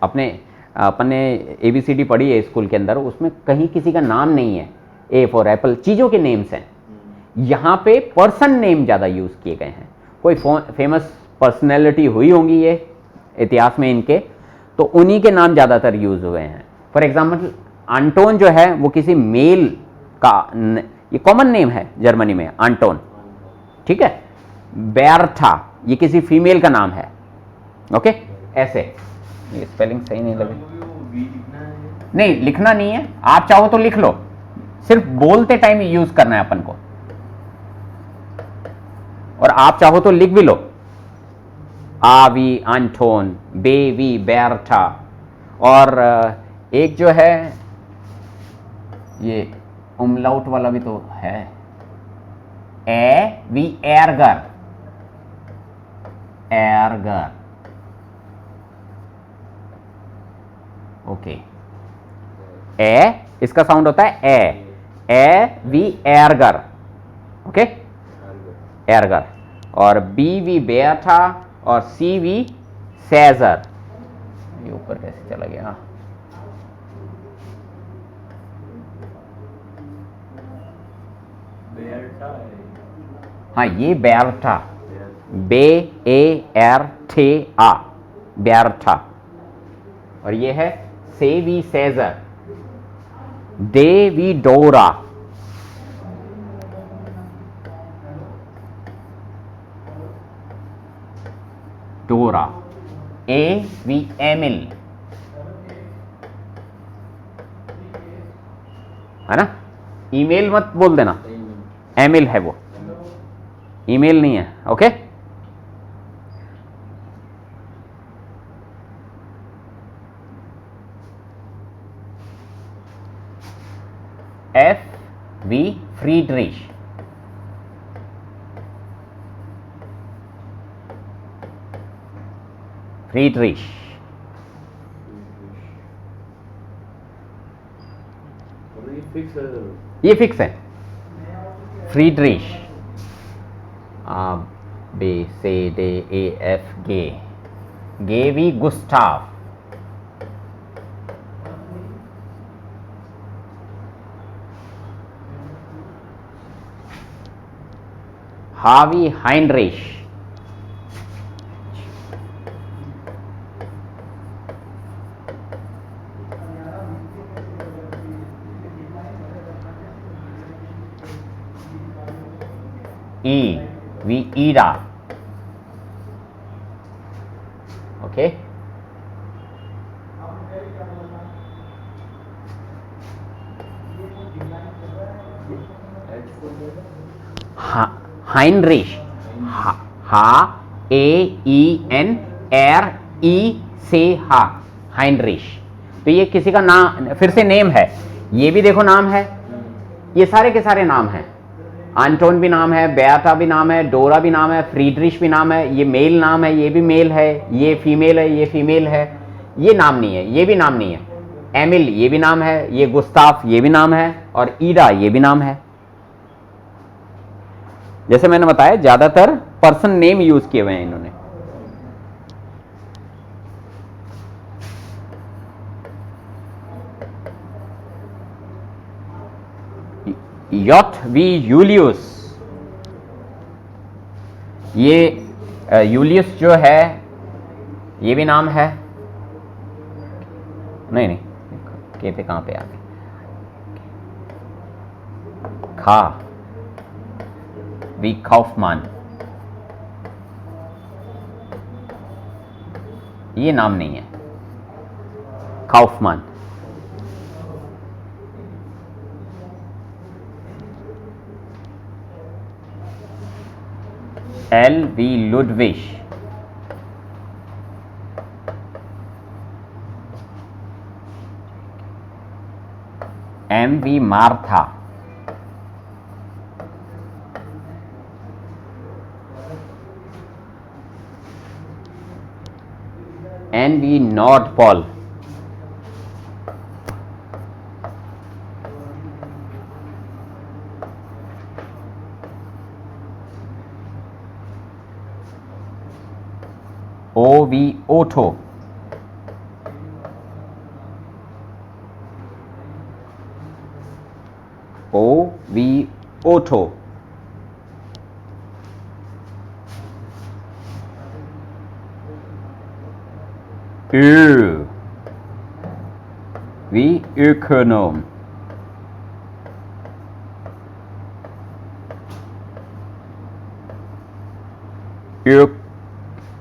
अपने ABCD पढ़ी है स्कूल के अंदर, उसमें कहीं किसी का नाम नहीं है। A फॉर एप्पल चीज़ों के नेम्स हैं, यहाँ पे पर्सन नेम ज़्यादा यूज़ किए गए हैं। कोई फेमस पर्सनैलिटी हुई होंगी ये इतिहास में इनके, तो उन्हीं के नाम ज़्यादातर यूज़ हुए हैं। फॉर एग्जाम्पल आंटोन जो है वो किसी मेल का, ये कॉमन नेम है जर्मनी में, आंटोन, ठीक है। बेर्था ये किसी फीमेल का नाम है। ओके, ऐसे। ये स्पेलिंग सही नहीं लगे, नहीं लिखना नहीं है, आप चाहो तो लिख लो, सिर्फ बोलते टाइम यूज करना है अपन को, और आप चाहो तो लिख भी लो, AV आंटोन, BV बेर्था। और एक जो है ये उमलाउट वाला भी तो है, AV एरगर, एरगर, ओके। इसका साउंड होता है AV एरगर, ओके, एरगर। और BV बेर्था और CV सेजर, ये ऊपर कैसे चला गया? बेल्टा है। हाँ, ये बेर्टा, बे ए एर ठे आ, बेर्टा। और ये है से वी सेजर, दे वी डोरा, डोरा, ए वी एमिल, है ना? ईमेल मत बोल देना, एमिल है वो, ईमेल नहीं है। ओके, एफ वी फ्रीड्रिश, फ्रीड्रिश, और ये फिक्स है। ये फिक्स है। Friedrich, B C D A F गे, गेवी गुस्टाव, हावी हाइनरिश, ई वी ईडा। ओके, हाइनरिश, हा ए ई एन एर ई से हा, हाइनरिश। तो ये किसी का नाम, फिर से नेम है। ये भी देखो नाम है, ये सारे के सारे नाम हैं। आंटोन भी नाम है, बेआटा भी नाम है, डोरा भी नाम है, फ्रीड्रिश भी नाम है। ये मेल नाम है, ये भी मेल है, ये फीमेल है, ये फीमेल है। ये नाम नहीं है, ये भी नाम नहीं है। एमिल ये भी नाम है, ये गुस्ताफ ये भी नाम है, और ईडा ये भी नाम है। जैसे मैंने बताया, ज्यादातर पर्सन नेम यूज किए हुए हैं इन्होंने। यॉट वी यूलियस, ये यूलियस जो है ये भी नाम है। नहीं नहीं, के पे कहां पे आ गए? खा वी काउफमान, ये नाम नहीं है। काउफमान, एल वी लुडविश, एम वी मार्था, एन वी नॉट पॉल, ओ वी ओठो, ओ वी ओठो, वी इकोनोम,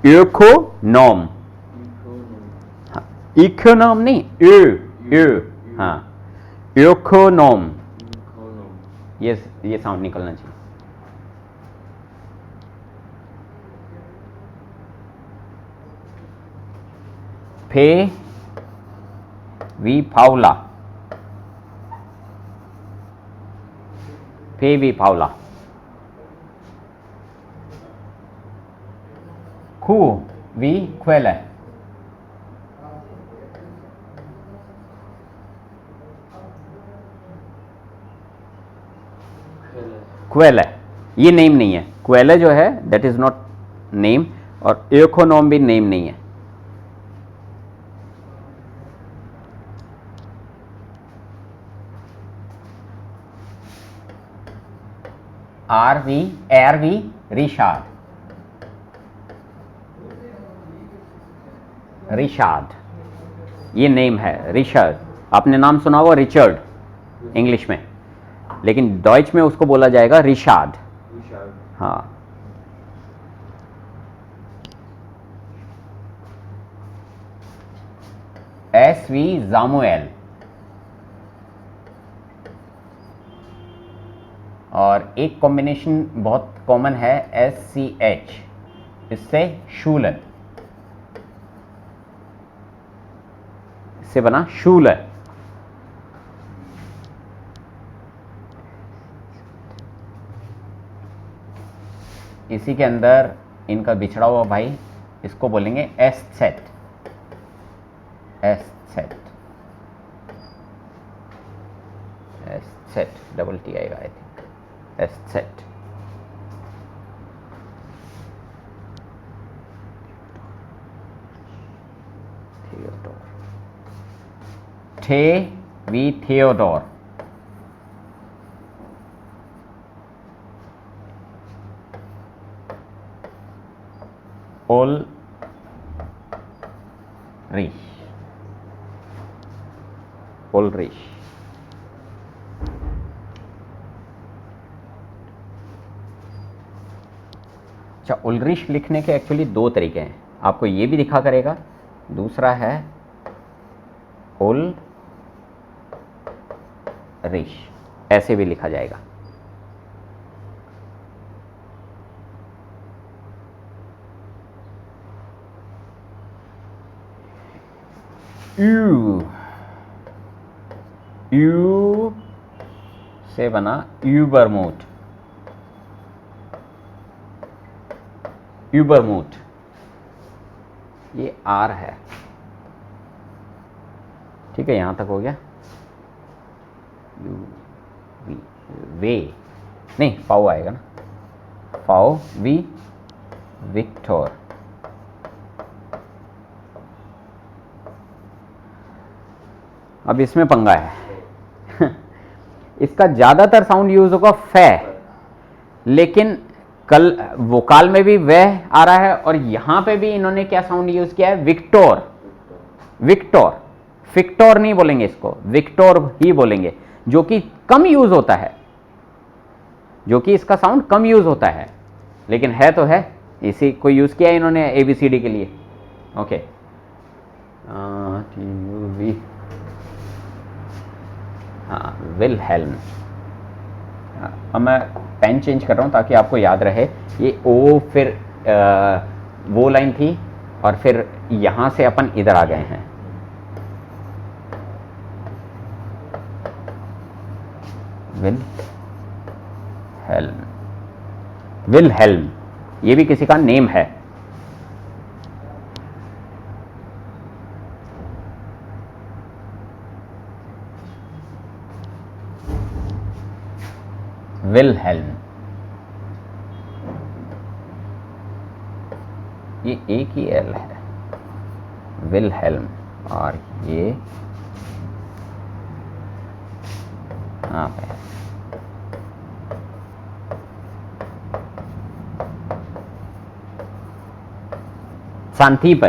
इकोनोम, इकोनोम नहीं, हाँ, इकोनोम, ये साउंड निकलना चाहिए। फे वी फाउला, फे वी फाउला, खू वी क्वेले, क्वेले, ये नेम नहीं है। क्वेले जो है दैट इज नॉट नेम, और इकोनोम भी नेम नहीं है। ARV रिशाद, रिशाद ये नेम है। रिचर्ड, आपने नाम सुना होगा रिचर्ड इंग्लिश में, लेकिन डॉइच में उसको बोला जाएगा रिशाद। हाँ, SV जामुएल, और एक कॉम्बिनेशन बहुत कॉमन है SCH, इससे शूलर, इससे बना शूलर। इसी के अंदर इनका बिछड़ा हुआ भाई, इसको बोलेंगे aesthete, aesthete, aesthete, double T आएगा आई थिंक, एस्थेट। थे वी थियोडोर, ओल रिश, ओलरिश। अच्छा, उलरिश लिखने के एक्चुअली दो तरीके हैं, आपको ये भी दिखा करेगा, दूसरा है उल रिश, ऐसे भी लिखा जाएगा। यू, यू से बना यूबरमूट, यूबरमूट, ये आर है, ठीक है, यहां तक हो गया। यू वी, वे नहीं, फाउ आएगा ना, फाउ वी विक्टोर। अब इसमें पंगा है इसका ज्यादातर साउंड यूज होगा फै, लेकिन कल वोकाल में भी वह आ रहा है, और यहां पे भी इन्होंने क्या साउंड यूज किया है, विक्टोर, विक्टोर, फिक्टोर नहीं बोलेंगे इसको, विक्टोर ही बोलेंगे, जो कि कम यूज होता है, जो कि इसका साउंड कम यूज होता है, लेकिन है तो है, इसी को यूज किया इन्होंने ABCD के लिए। ओके, हाँ, विलहेल्म। अब मैं पेन चेंज कर रहा हूँ ताकि आपको याद रहे, ये ओ फिर वो लाइन थी, और फिर यहां से अपन इधर आ गए हैं। विलहेल्म, विलहेल्म ये भी किसी का नेम है। विलहेल्म, ये एक ही एल है, विलहेल्म, और ये यहाँ पे सांथीप,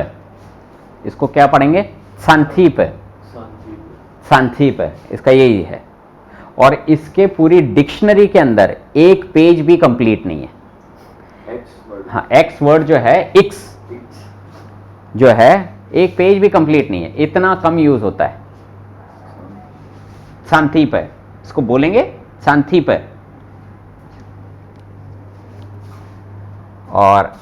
इसको क्या पढ़ेंगे, सांथीप, सांथीप, इसका यही है। और इसके पूरी डिक्शनरी के अंदर एक पेज भी कंप्लीट नहीं है। हाँ, एक्स वर्ड जो है, इक्स जो है, एक पेज भी कंप्लीट नहीं है, इतना कम यूज होता है। सांथीप, इसको बोलेंगे सांथीप। और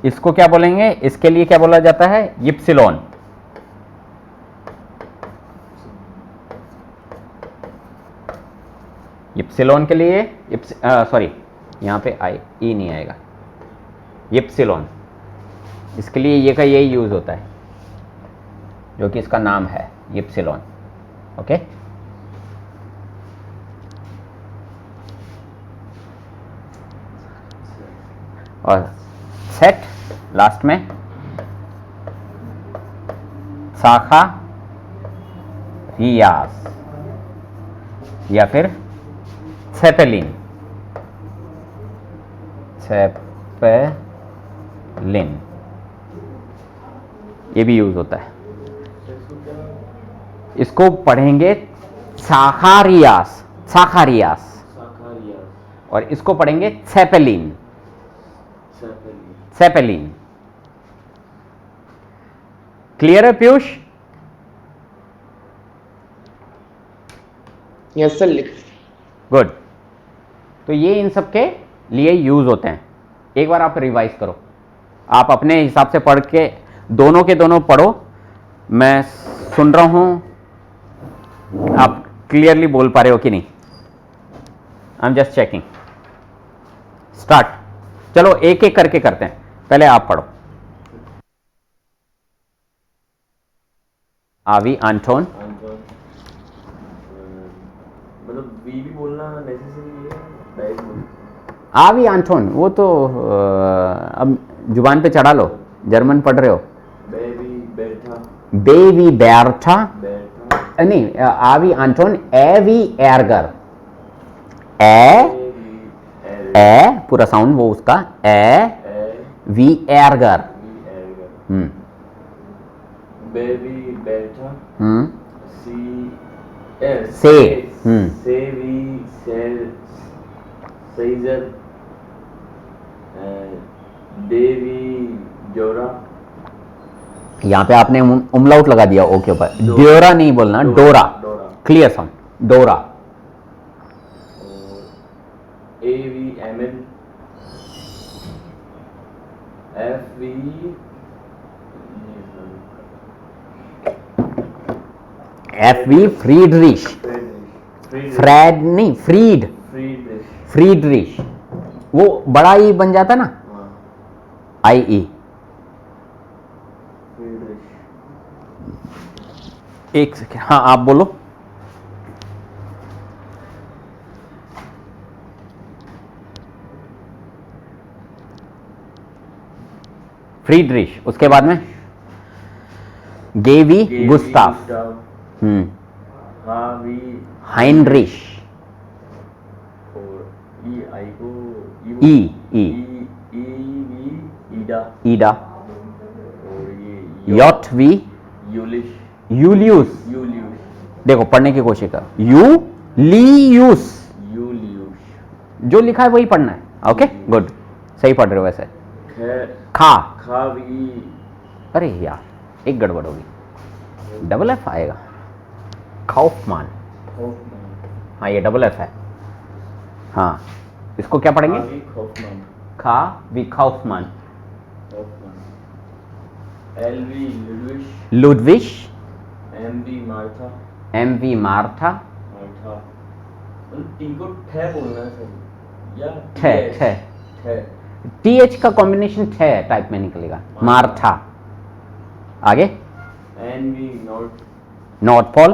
इसको क्या बोलेंगे, इसके लिए क्या बोला जाता है, यिप्सिलॉन। यिप्सिलॉन के लिए सॉरी, यहां पे ई नहीं आएगा, यिप्सिलॉन, इसके लिए ये का यही यूज होता है, जो कि इसका नाम है यिप्सिलॉन। ओके, और सेट लास्ट में, शाखा, रियाज, या फिर सेपेलिन, सेपेलिन, ये भी यूज होता है। इसको क्या इसको पढ़ेंगे साखारियास, साखारियास, साकारियास और इसको पढ़ेंगे सेपेलिन, सेपेली सेपेलिन। क्लियर है पीयूष? यस सर लिख। गुड। तो ये इन सब के लिए यूज होते हैं। एक बार आप रिवाइज करो, आप अपने हिसाब से पढ़ के दोनों के दोनों पढ़ो, मैं सुन रहा हूं, आप क्लियरली बोल पा रहे हो कि नहीं? I am just checking. Start. चलो एक एक करके करते हैं, पहले आप पढ़ो। आवी आंटोन, आंटोन मतलब वी भी बोलना नेसेसरी है डायरेक्ट बोल आवी आंटोन, वो तो अब जुबान पे चढ़ा लो, जर्मन पढ़ रहे हो। बेबी बैठा बेवी बैठा, बैठा नहीं, आवी आंटोन एवी एरगर, ए बेबी ए पूरा साउंड वो उसका ए वी एरगर। एरगर बेबी बैठा सी से, से वी सेजर देवी जोरा यहाँ पे आपने उमलाउट लगा दिया ओ के ऊपर, ड्योरा नहीं बोलना, डोरा, डोरा क्लियर साउंड, डोरा। और ए वी एम एन एफ वी एफ वी फ्रीडरिश, फ्रेड नहीं फ्रीड, फ्रीडरिश, वो बड़ा ई बन जाता ना, आई ई। एक सेकेंड, हाँ आप बोलो। फ्रीडरिश, उसके बाद में गेवी गुस्ताफ, हाइनरिश, और ई आई को ई ई ई वी ईडा ईडा, और ये यॉट वी यूलिश यूलियस। यूलियुस देखो पढ़ने की कोशिश कर, यूलियुस, यूलियुस जो लिखा है वही पढ़ना है। ओके गुड, सही पढ़ रहे हो वैसे। खा, खा वी अरे यार एक गड़बड़ होगी, डबल एफ आएगा, खाउफमान, हाँ ये डबल एफ है। हाँ इसको क्या पढ़ेंगे? खौफमान खा वी खाउफमान, एल वी लुडविश लुडविश, एम वी मार्था एम वी मार्था, मार्था टी को ठे बोलना है सर या ठे ठे ठे टी एच का कॉम्बिनेशन ठे टाइप में निकलेगा, मार्था। आगे एन वी नॉट नॉट पॉल,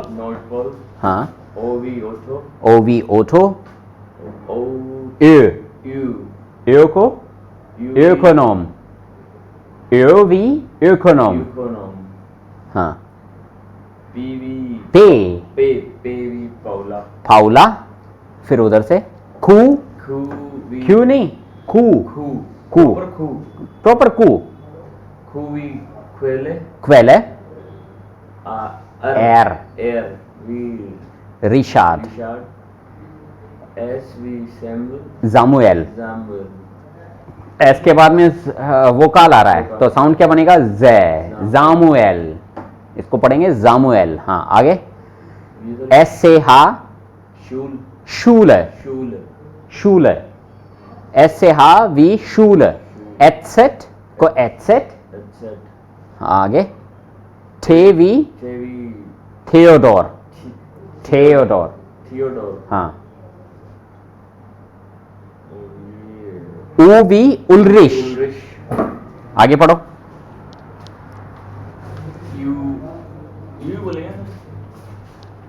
पॉल हाँ ओ वी ओथो ओ वी ओथो, ओ ए यू एको इकोनॉम, ए वी इकोनॉम, इकोनॉम हाँ पी वी पे पे पे वी पाउला फाउला, फिर उधर से खू, खू वी क्यू नहीं खू, खू खू पर खू प्रॉपर कू, खू वी क्वेले क्वेले, आ एर एयर वी रिशाद, रिचार्ड एस वी सैमुअल जामुएल। जैमुअल एस के बाद में वोकाल आ रहा है तो साउंड क्या बनेगा? जे, जामुएल, इसको पढ़ेंगे जामुएल। हाँ आगे एस से हा शूल शूल है, शूल शूल है, एस से हा वी शूल, एटसेट को एटसेट, अच्छा आगे थे V V Theodore, Theodore, Theodore हाँ और ये ऊ वी उलरिश, उलरिश आगे पढ़ो। यू यू बोलेंगे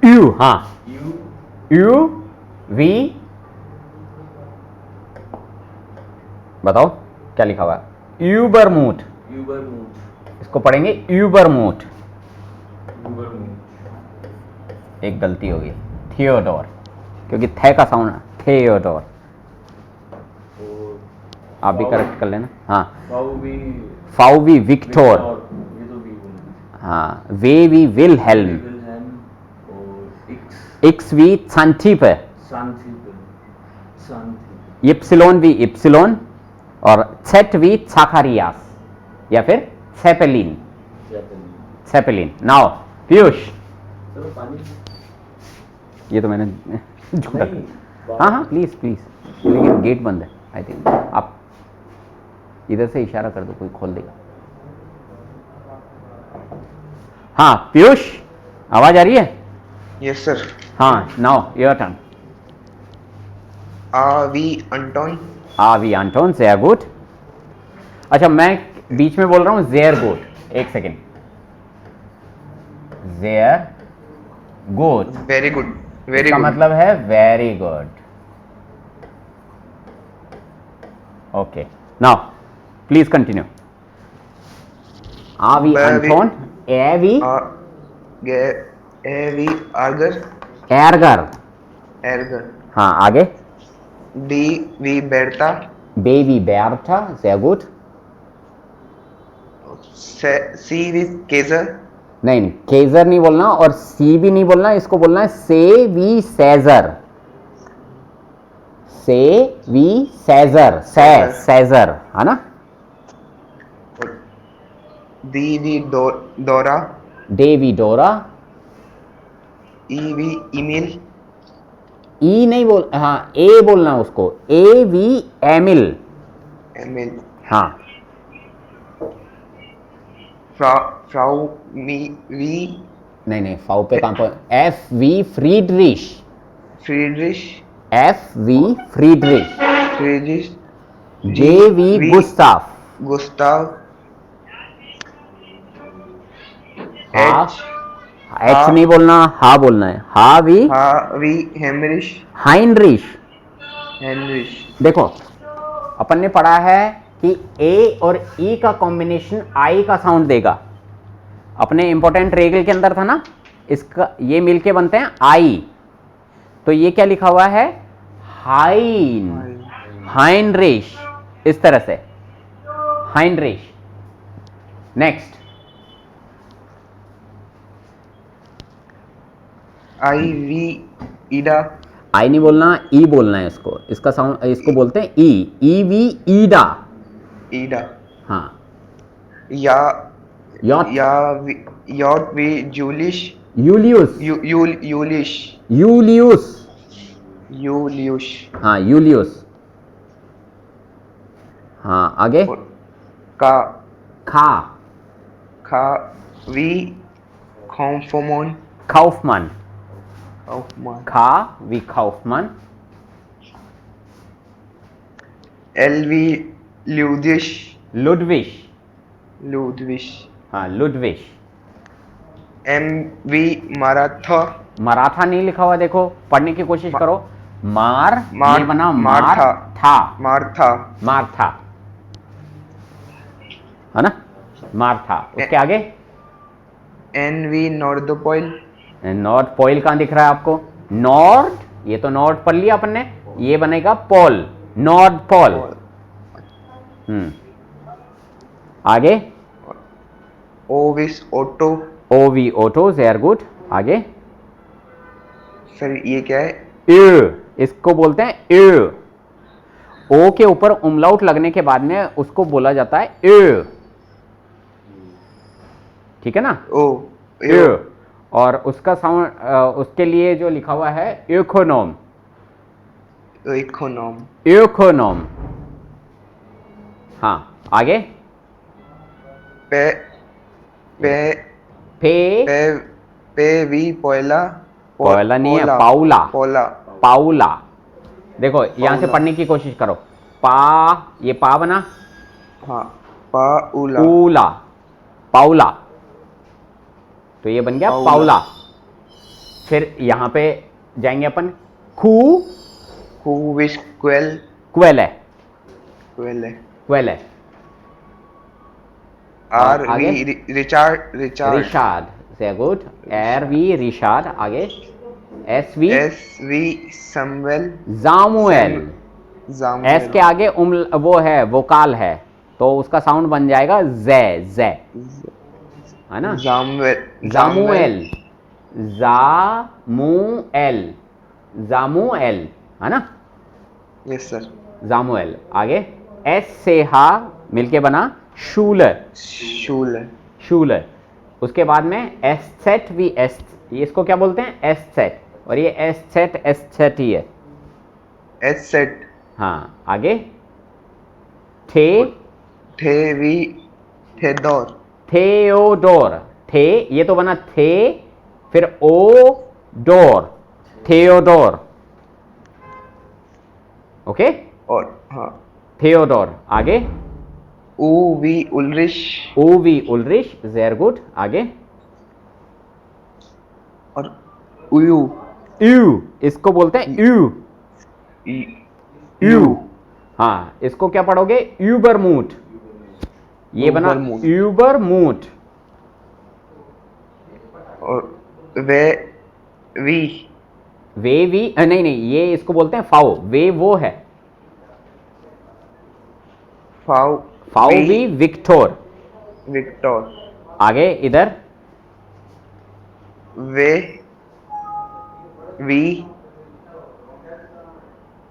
यू, हाँ यू यू वी, बताओ क्या लिखा हुआ है? यूबरमूट, यूबरमूट इसको पढ़ेंगे यूबरमूट। यूबरमूट एक गलती होगी, थियोडोर, क्योंकि थे का साउंड थियोडोर। और आप भी करेक्ट कर लेना। हाँ, फाउवी फाउवी विक्टोर, ये तो वी बोलना हाँ, वेवी विलहेल्म, विलहेम और इक्सवी छांटीपे, शांति इप्सिलोन वी इप्सिलोन और छेट वी छाखारियास या फिर छेपेलिन, जापानी। छेपेलिन। नाउ पीयूष, चलो पानी ये तो मैंने झूठा नहीं, हाँ हाँ प्लीज प्लीज, लेकिन गेट बंद है आई थिंक, आप इधर से इशारा कर दो, कोई खोल देगा। हाँ पीयूष, आवाज आ रही है? Yes sir. हाँ, नाउ योर टर्न। आवी अंटोन, आवी आंटोन, sehr gut। अच्छा, मैं बीच में बोल रहा हूँ sehr gut, एक second, sehr gut, very good, very इसका गुड। मतलब है very good. Okay, now please continue. आवी अंटोन, एवी एवी आर्गर, एरगर, एर्गर। हाँ आगे, डी वी बेरता, बेबी बेर्था, sehr gut। सी वी केजर, नहीं नहीं, केजर नहीं बोलना और सी भी नहीं बोलना, इसको बोलना है से वी सेजर, से वी सेजर, सेजर है ना। डी वी डोरा, डेवी डोरा, ई वी ईमेल, ई नहीं बोल, हाँ ए बोलना उसको, ए वी एमिल, एमेल। हाँ। फ्राउ मी वी नहीं नहीं, फाउ पे काम पर, एफ वी फ्रीड्रिश, फ्रीड्रिश, एफ वी फ्रीड्रिश, फ्रीड्रिश। जे वी गुस्ताफ, गुस्ताव, हाँ, एच एच नहीं बोलना, हा बोलना है, हा वी हावी हेमरिश, हाइनरिश। हेनरिश। देखो, अपन ने पढ़ा है कि ए और ई का कॉम्बिनेशन आई का साउंड देगा, अपने इंपॉर्टेंट रेगल के अंदर था ना, इसका ये मिलके बनते हैं आई, तो ये क्या लिखा हुआ है, हाइन, हाइनरिश, इस तरह से हाइनरिश। नेक्स्ट, आई वी ईडा, आई नहीं बोलना, ई बोलना है इसको, इसका साउंड, इसको बोलते हैं ई वी ईडा, ईडा। हाँ। या यॉट, यॉट वी जूलिश, यूलियस, यूलिश, यूलियस, यूलियुश। हाँ यूलियस, हाँ आगे, का खा, खा वी कॉन्फोमोन, काउफमन, कॉन्फोमोन। खा वी काउफमन, एल वी ल्यूदिश, लुडविश, लुडविश। हाँ लुडविश। एम वी माराथा, मराठा नहीं लिखा हुआ, देखो पढ़ने की कोशिश करो, ये बना मार्था, था, मार्था। मार्था है ना, मार्था। उसके आगे, एन वी नॉर्दोपोइल, नॉर्थ पोइल कहां दिख रहा है आपको, नॉर्थ, ये तो नॉर्थ पढ़ लिया अपन ने, ये बनेगा पोल, नॉर्थ पोल। आगे, ओविस ओटो, ओवी ओटो, sehr gut। आगे, सर ये क्या है? इसको बोलते हैं ए, ओ के ऊपर उमलाउट लगने के बाद में उसको बोला जाता है ए, ठीक है ना, ओ ए। और उसका साउंड, उसके लिए जो लिखा हुआ है इकोनॉम, इकोनॉम, इकोनॉम। हाँ आगे, पे पे पे, पे पे वी पोयला, पोयला नहीं है, पाउला, पोला, पाउला। देखो यहां से पाउला। पढ़ने की कोशिश करो, पा, ये पा बना, हाँ पाउला, पाउला, पाउला, तो ये बन गया पाउला। पाउला। फिर यहां पे जाएंगे अपन, खू, हुविस क्वेल, क्वेले, क्वेले। क्वेले। आर आगे? वी रिचार्ड, रिचार्ड। रिशाद, से गुड, एर वी रिशाद। आगे, एस वी एस वी समवेल, जामुएल, एस के आगे वो है वोकाल है, तो उसका साउंड बन जाएगा जे, जे, है ना। जामुएल, जामुएल, जामुएल, जामुएल, है ना। Yes sir. जामुएल। आगे एस से हा मिलके बना शूल, शूल, शूल। उसके बाद में एस सेट वी एस, ये इसको क्या बोलते हैं, एस सेट, और ये एस सेट ही है। एस सेट, हाँ आगे थे, थे वी, थेदोर, थेओडोर, थे ये तो बना थे, फिर ओ डोर, थेओडोर, ओके, और हाँ थेओडोर। आगे ऊ वी उलरिश, ओवी उलरिश, वेरी गुड। आगे और उयू, यू, इसको बोलते हैं यू, यू, हाँ इसको क्या पढ़ोगे, यूबरमूट, ये बना यूबरमूट। यूबरमूट। और वे वी, वे वी नहीं नहीं, ये इसको बोलते हैं फाओ, वे वो है, फाउ, फाओ वी विक्टोर। विक्टोर, आगे इधर वे वी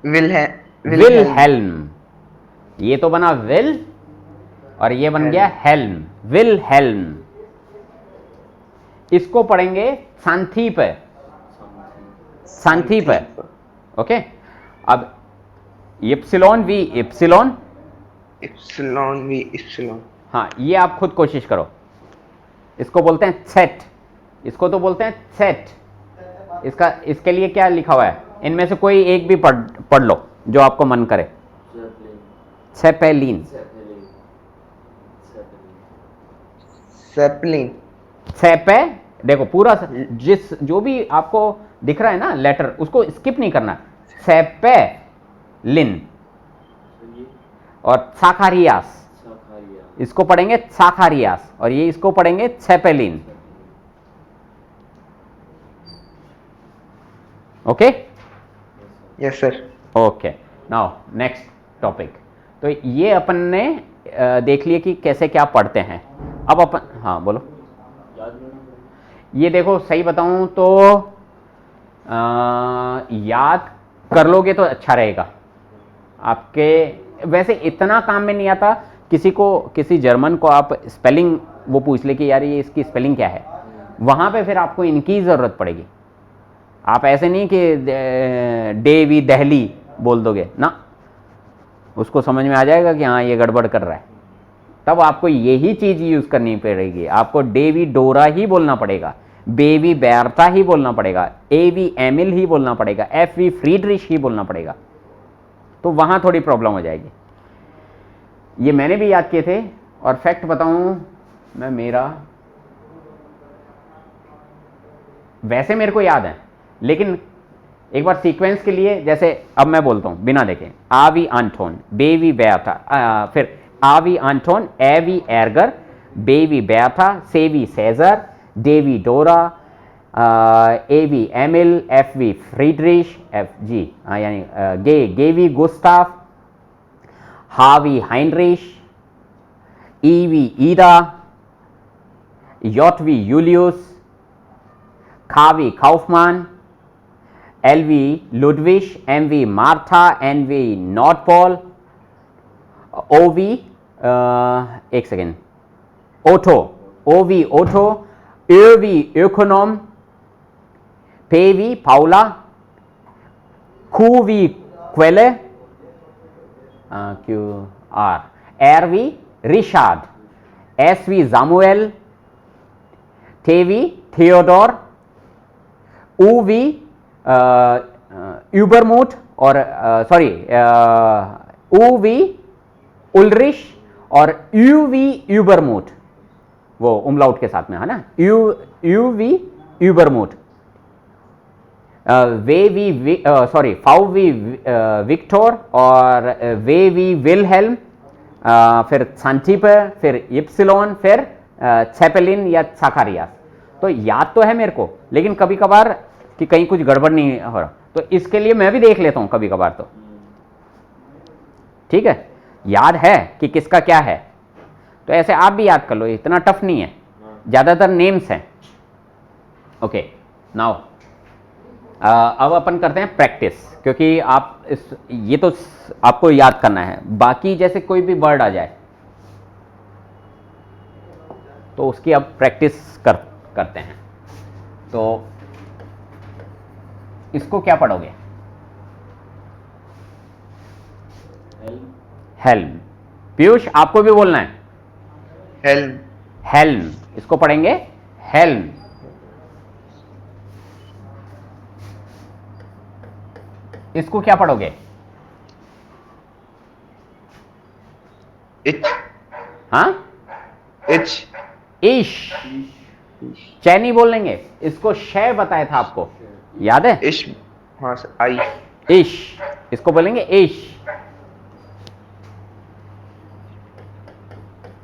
विलहेल्म, ये तो बना विल और ये बन गया हेल्म, विलहेल्म। इसको पढ़ेंगे सांथीप, सांथीप, ओके। अब epsilon V epsilon, epsilon V epsilon, हाँ ये आप खुद कोशिश करो। इसको बोलते हैं सेट, इसको तो बोलते हैं सेट। इसका इसके लिए क्या लिखा हुआ है, इनमें से कोई एक भी पढ़ लो जो आपको मन करे। सेपेलिन, सेपलिन, सेपे, देखो पूरा जिस जो भी आपको दिख रहा है ना लेटर, उसको स्किप नहीं करना। सेपे लिन और साकारियास, इसको पढ़ेंगे साकारियास, और ये इसको पढ़ेंगे Zeppelin, okay. Yes sir. Okay, now next topic. तो ये अपन ने देख लिए कि कैसे क्या पढ़ते हैं। अब अपन, हाँ बोलो। ये देखो सही बताऊं तो याद कर लोगे तो अच्छा रहेगा आपके। वैसे इतना काम में नहीं आता। किसी जर्मन को आप स्पेलिंग वो पूछ ले कि यार ये इसकी स्पेलिंग क्या है, वहाँ पे फिर आपको इनकी ज़रूरत पड़ेगी। आप ऐसे नहीं कि डेवी दहली बोल दोगे ना, उसको समझ में आ जाएगा कि हाँ ये गड़बड़ कर रहा है। तब आपको यही चीज़ यूज़ करनी पड़ेगी, आपको डेवी डोरा ही बोलना पड़ेगा, बेवी बैरता ही बोलना पड़ेगा, एवी एमिल ही बोलना पड़ेगा, एफ वी फ्रीडरिश ही बोलना पड़ेगा। तो वहाँ थोड़ी प्रॉब्लम हो जाएगी। ये मैंने भी याद किए थे। और फैक्ट बताऊँ मैं, वैसे मेरे को याद है, लेकिन एक बार सीक्वेंस के लिए, जैसे अब मैं बोलता हूँ बिना देखे, आवी आंटोन, बेवी बैथा, फिर आवी आंटोन, एवी एर्गर, बेवी बैथा, सेवी सेजर, डेवी डोरा, एवी एमिल, एफ वी फ्रीडरिश, एफ जी यानी गेवी गुस्ताफ, हावी हाइनरिश, ईवी ईडा, योटवी यूलियस, खावी काउफमान, एलवी लुडविश, एमवी मार्था, एनवी नॉर्थ ओवी एक सेकेंड, ओटो, ओवी ओटो, एवी इकोनॉम, पेवी पाउला, खूवी क्वेले, क्यू आर, एरवी रिशार्ड, एसवी जामुएल, थेवी थियोडोर, ऊवी यूबरमूट, और सॉरी ऊवी उलरिश, और यूवी यूबरमूट, वो उमलाउट के साथ में है ना, यूवी यूबरमूट, वेवी सॉरी फाउवी विक्टोर, और वेवी विलहेल्म, फिर सांटीपे, फिर इप्सिलॉन, फिर सेपेलिन या साकारियास। तो याद तो है मेरे को, लेकिन कभी कभार कि कहीं कुछ गड़बड़ नहीं हो रहा, तो इसके लिए मैं भी देख लेता हूँ कभी कभार। तो ठीक है, याद है कि किसका क्या है, तो ऐसे आप भी याद कर लो, इतना टफ नहीं है, ज़्यादातर नेम्स हैं। ओके, नाउ अब अपन करते हैं प्रैक्टिस, क्योंकि आप ये तो आपको याद करना है, बाकी जैसे कोई भी वर्ड आ जाए तो उसकी अब प्रैक्टिस करते हैं। तो इसको क्या पढ़ोगे? हेल्म। पीयूष आपको भी बोलना है हेल्म, हेल्म, इसको पढ़ेंगे हेल्म। इसको क्या पढ़ोगे? इच, हाँ, इच, ईश। चै नहीं बोल लेंगे, इसको शय बताया था आपको, याद है? इश, हाँ सर, आई, ईश, इसको बोलेंगे ईश।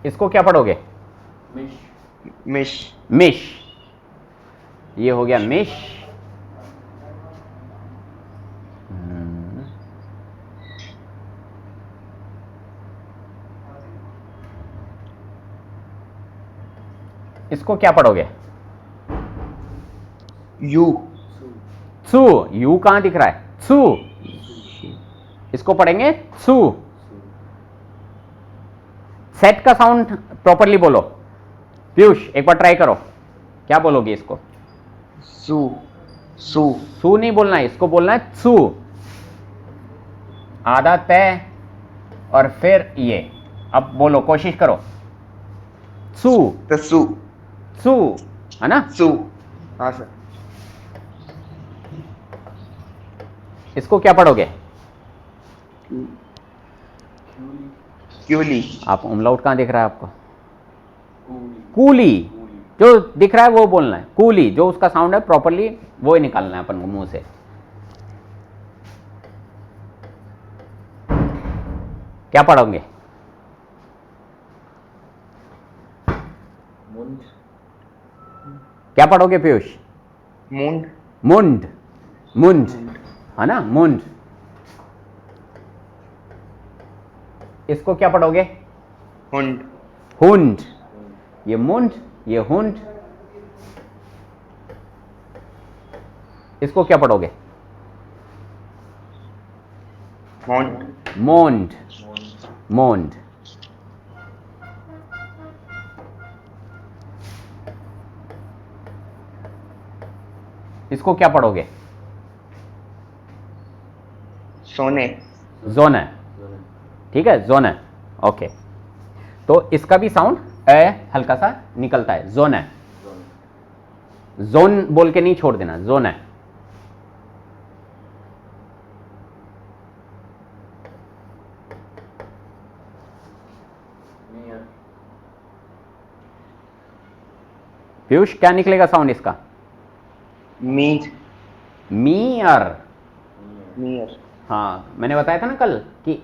इसको क्या पढ़ोगे? मिश, मिश। ये हो गया मिश। इसको क्या पढ़ोगे? यू, छू। यू कहां दिख रहा है? छू। इसको पढ़ेंगे छू। सेट का साउंड प्रॉपरली बोलो। पीयूष एक बार ट्राई करो, क्या बोलोगे इसको? सू, सू, सू नहीं बोलना है, इसको बोलना है छू। आधा तय और फिर ये। अब बोलो, कोशिश करो। छू, तसू, छू, है ना? सू, हाँ सर, इसको क्या पढ़ोगे? क्यूली, आप उमलाउट कहां दिख रहा है आपको? कूली। जो दिख रहा है वो बोलना है, कूली। जो उसका साउंड है प्रॉपरली वो ही निकालना है अपन को मुंह से। क्या पढ़ोगे? क्या पढ़ोगे पीयूष? मुंड, मुंड। मुंड, है ना? मुंड। इसको क्या पढ़ोगे? हुंड, हुंड। ये मुंड, ये हुंड। इसको क्या पढ़ोगे? मॉन्ड, मोंड। मोंड। इसको क्या पढ़ोगे? सोने, जोन है, ठीक है, जोन है। ओके, तो इसका भी साउंड ए हल्का सा निकलता है, जोन है। जोन बोल के नहीं छोड़ देना, जोन है। पीयूष क्या निकलेगा साउंड इसका? मीर, मीयर। मीर, हाँ, मैंने बताया था ना कल कि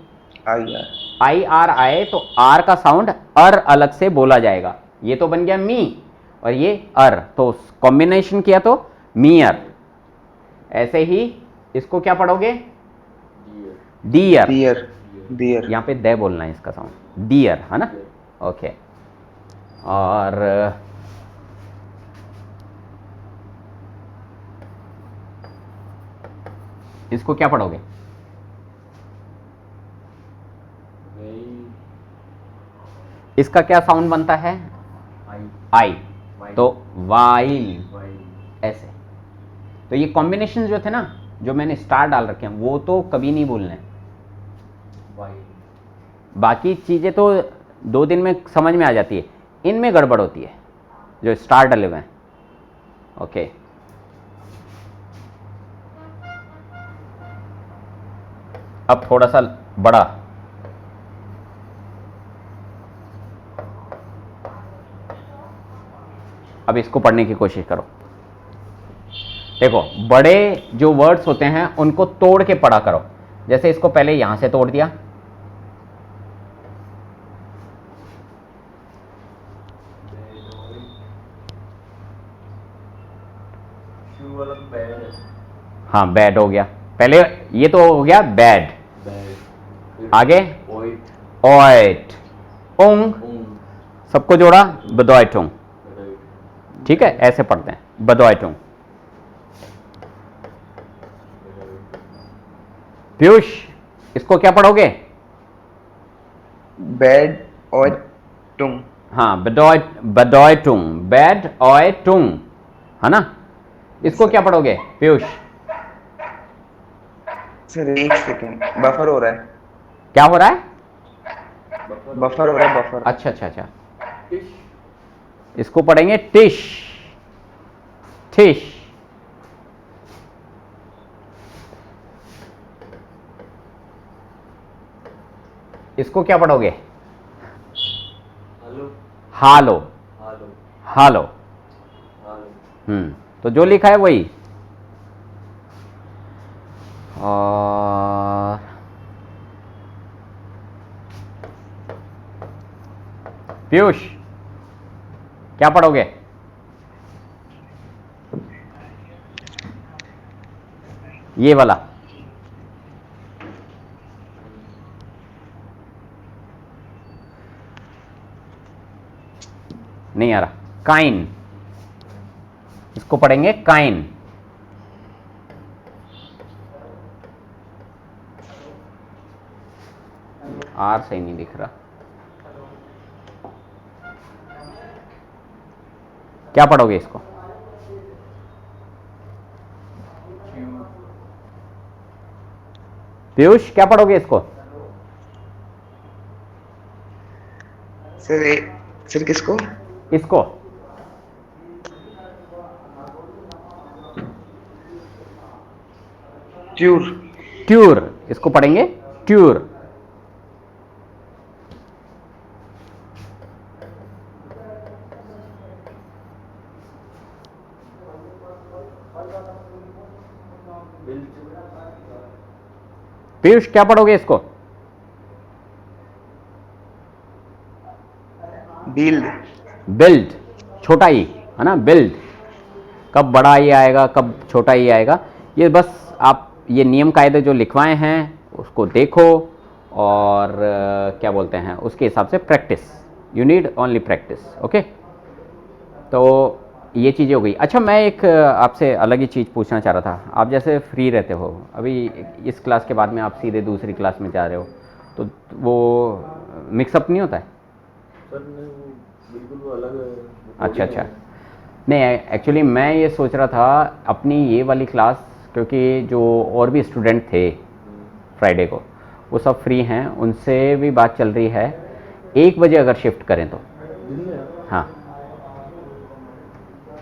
आई आर, आई आर आए तो आर का साउंड अर अलग से बोला जाएगा। ये तो बन गया मी और ये अर, तो कॉम्बिनेशन किया तो मीयर। ऐसे ही इसको क्या पढ़ोगे? डियर। डियर, डियर, यहाँ पे दे बोलना है इसका साउंड, डियर, है ना? ओके, और इसको क्या पढ़ोगे? इसका क्या साउंड बनता है? आई। तो वाइल, ऐसे। तो ये कॉम्बिनेशन जो थे ना, जो मैंने स्टार डाल रखे हैं, वो तो कभी नहीं भूलने। बाकी चीजें तो 2 दिन में समझ में आ जाती है, इनमें गड़बड़ होती है जो स्टार डले हुए हैं। ओके, अब थोड़ा सा बड़ा। अब इसको पढ़ने की कोशिश करो। देखो, बड़े जो वर्ड्स होते हैं उनको तोड़ के पढ़ा करो। जैसे इसको पहले यहां से तोड़ दिया, हाँ बैड हो गया। पहले ये तो हो गया बैड, आगे ओइट, उंग, सबको जोड़ा बदोइटुंग। ठीक है, ऐसे पढ़ते हैं बदोइटुंग। पीयूष, इसको क्या पढ़ोगे? बेड और टुंग। हाँ, बदोइटुंग, बेड ओइटुंग, है ना? इसको क्या पढ़ोगे पीयूष? सर एक सेकेंड, बफर हो रहा है। क्या हो रहा है? बफर हो रहा है, बफर। अच्छा अच्छा अच्छा, इसको पढ़ेंगे टिश, टिश। इसको क्या पढ़ोगे? हालो, हालो। तो जो लिखा है वही। और पीयूष क्या पढ़ोगे? ये वाला। नहीं आ रहा। काइन, इसको पढ़ेंगे काइन। आर सही नहीं दिख रहा। क्या पढ़ोगे इसको? पीयूष क्या पढ़ोगे इसको? सर सर किसको? इसको ट्यूर। ट्यूर, इसको पढ़ेंगे ट्यूर। पीयूष क्या पढ़ोगे इसको? बिल्ड। बिल्ड, छोटा ई, है ना? बिल्ड। कब बड़ा ई आएगा, कब छोटा ई आएगा, ये बस आप ये नियम कायदे जो लिखवाए हैं उसको देखो और क्या बोलते हैं उसके हिसाब से practice. You need only practice. Okay, तो ये चीज़ें हो गई। अच्छा, मैं एक आपसे अलग ही चीज़ पूछना चाह रहा था। आप जैसे फ्री रहते हो अभी, इस क्लास के बाद में आप सीधे दूसरी क्लास में जा रहे हो, तो वो मिक्सअप नहीं होता है? सर बिल्कुल वो अलग है। अच्छा अच्छा, नहीं एक्चुअली मैं ये सोच रहा था अपनी ये वाली क्लास, क्योंकि जो और भी स्टूडेंट थे फ्राइडे को वो सब फ्री हैं, उनसे भी बात चल रही है 1 बजे अगर शिफ्ट करें तो। दिन में हाँ,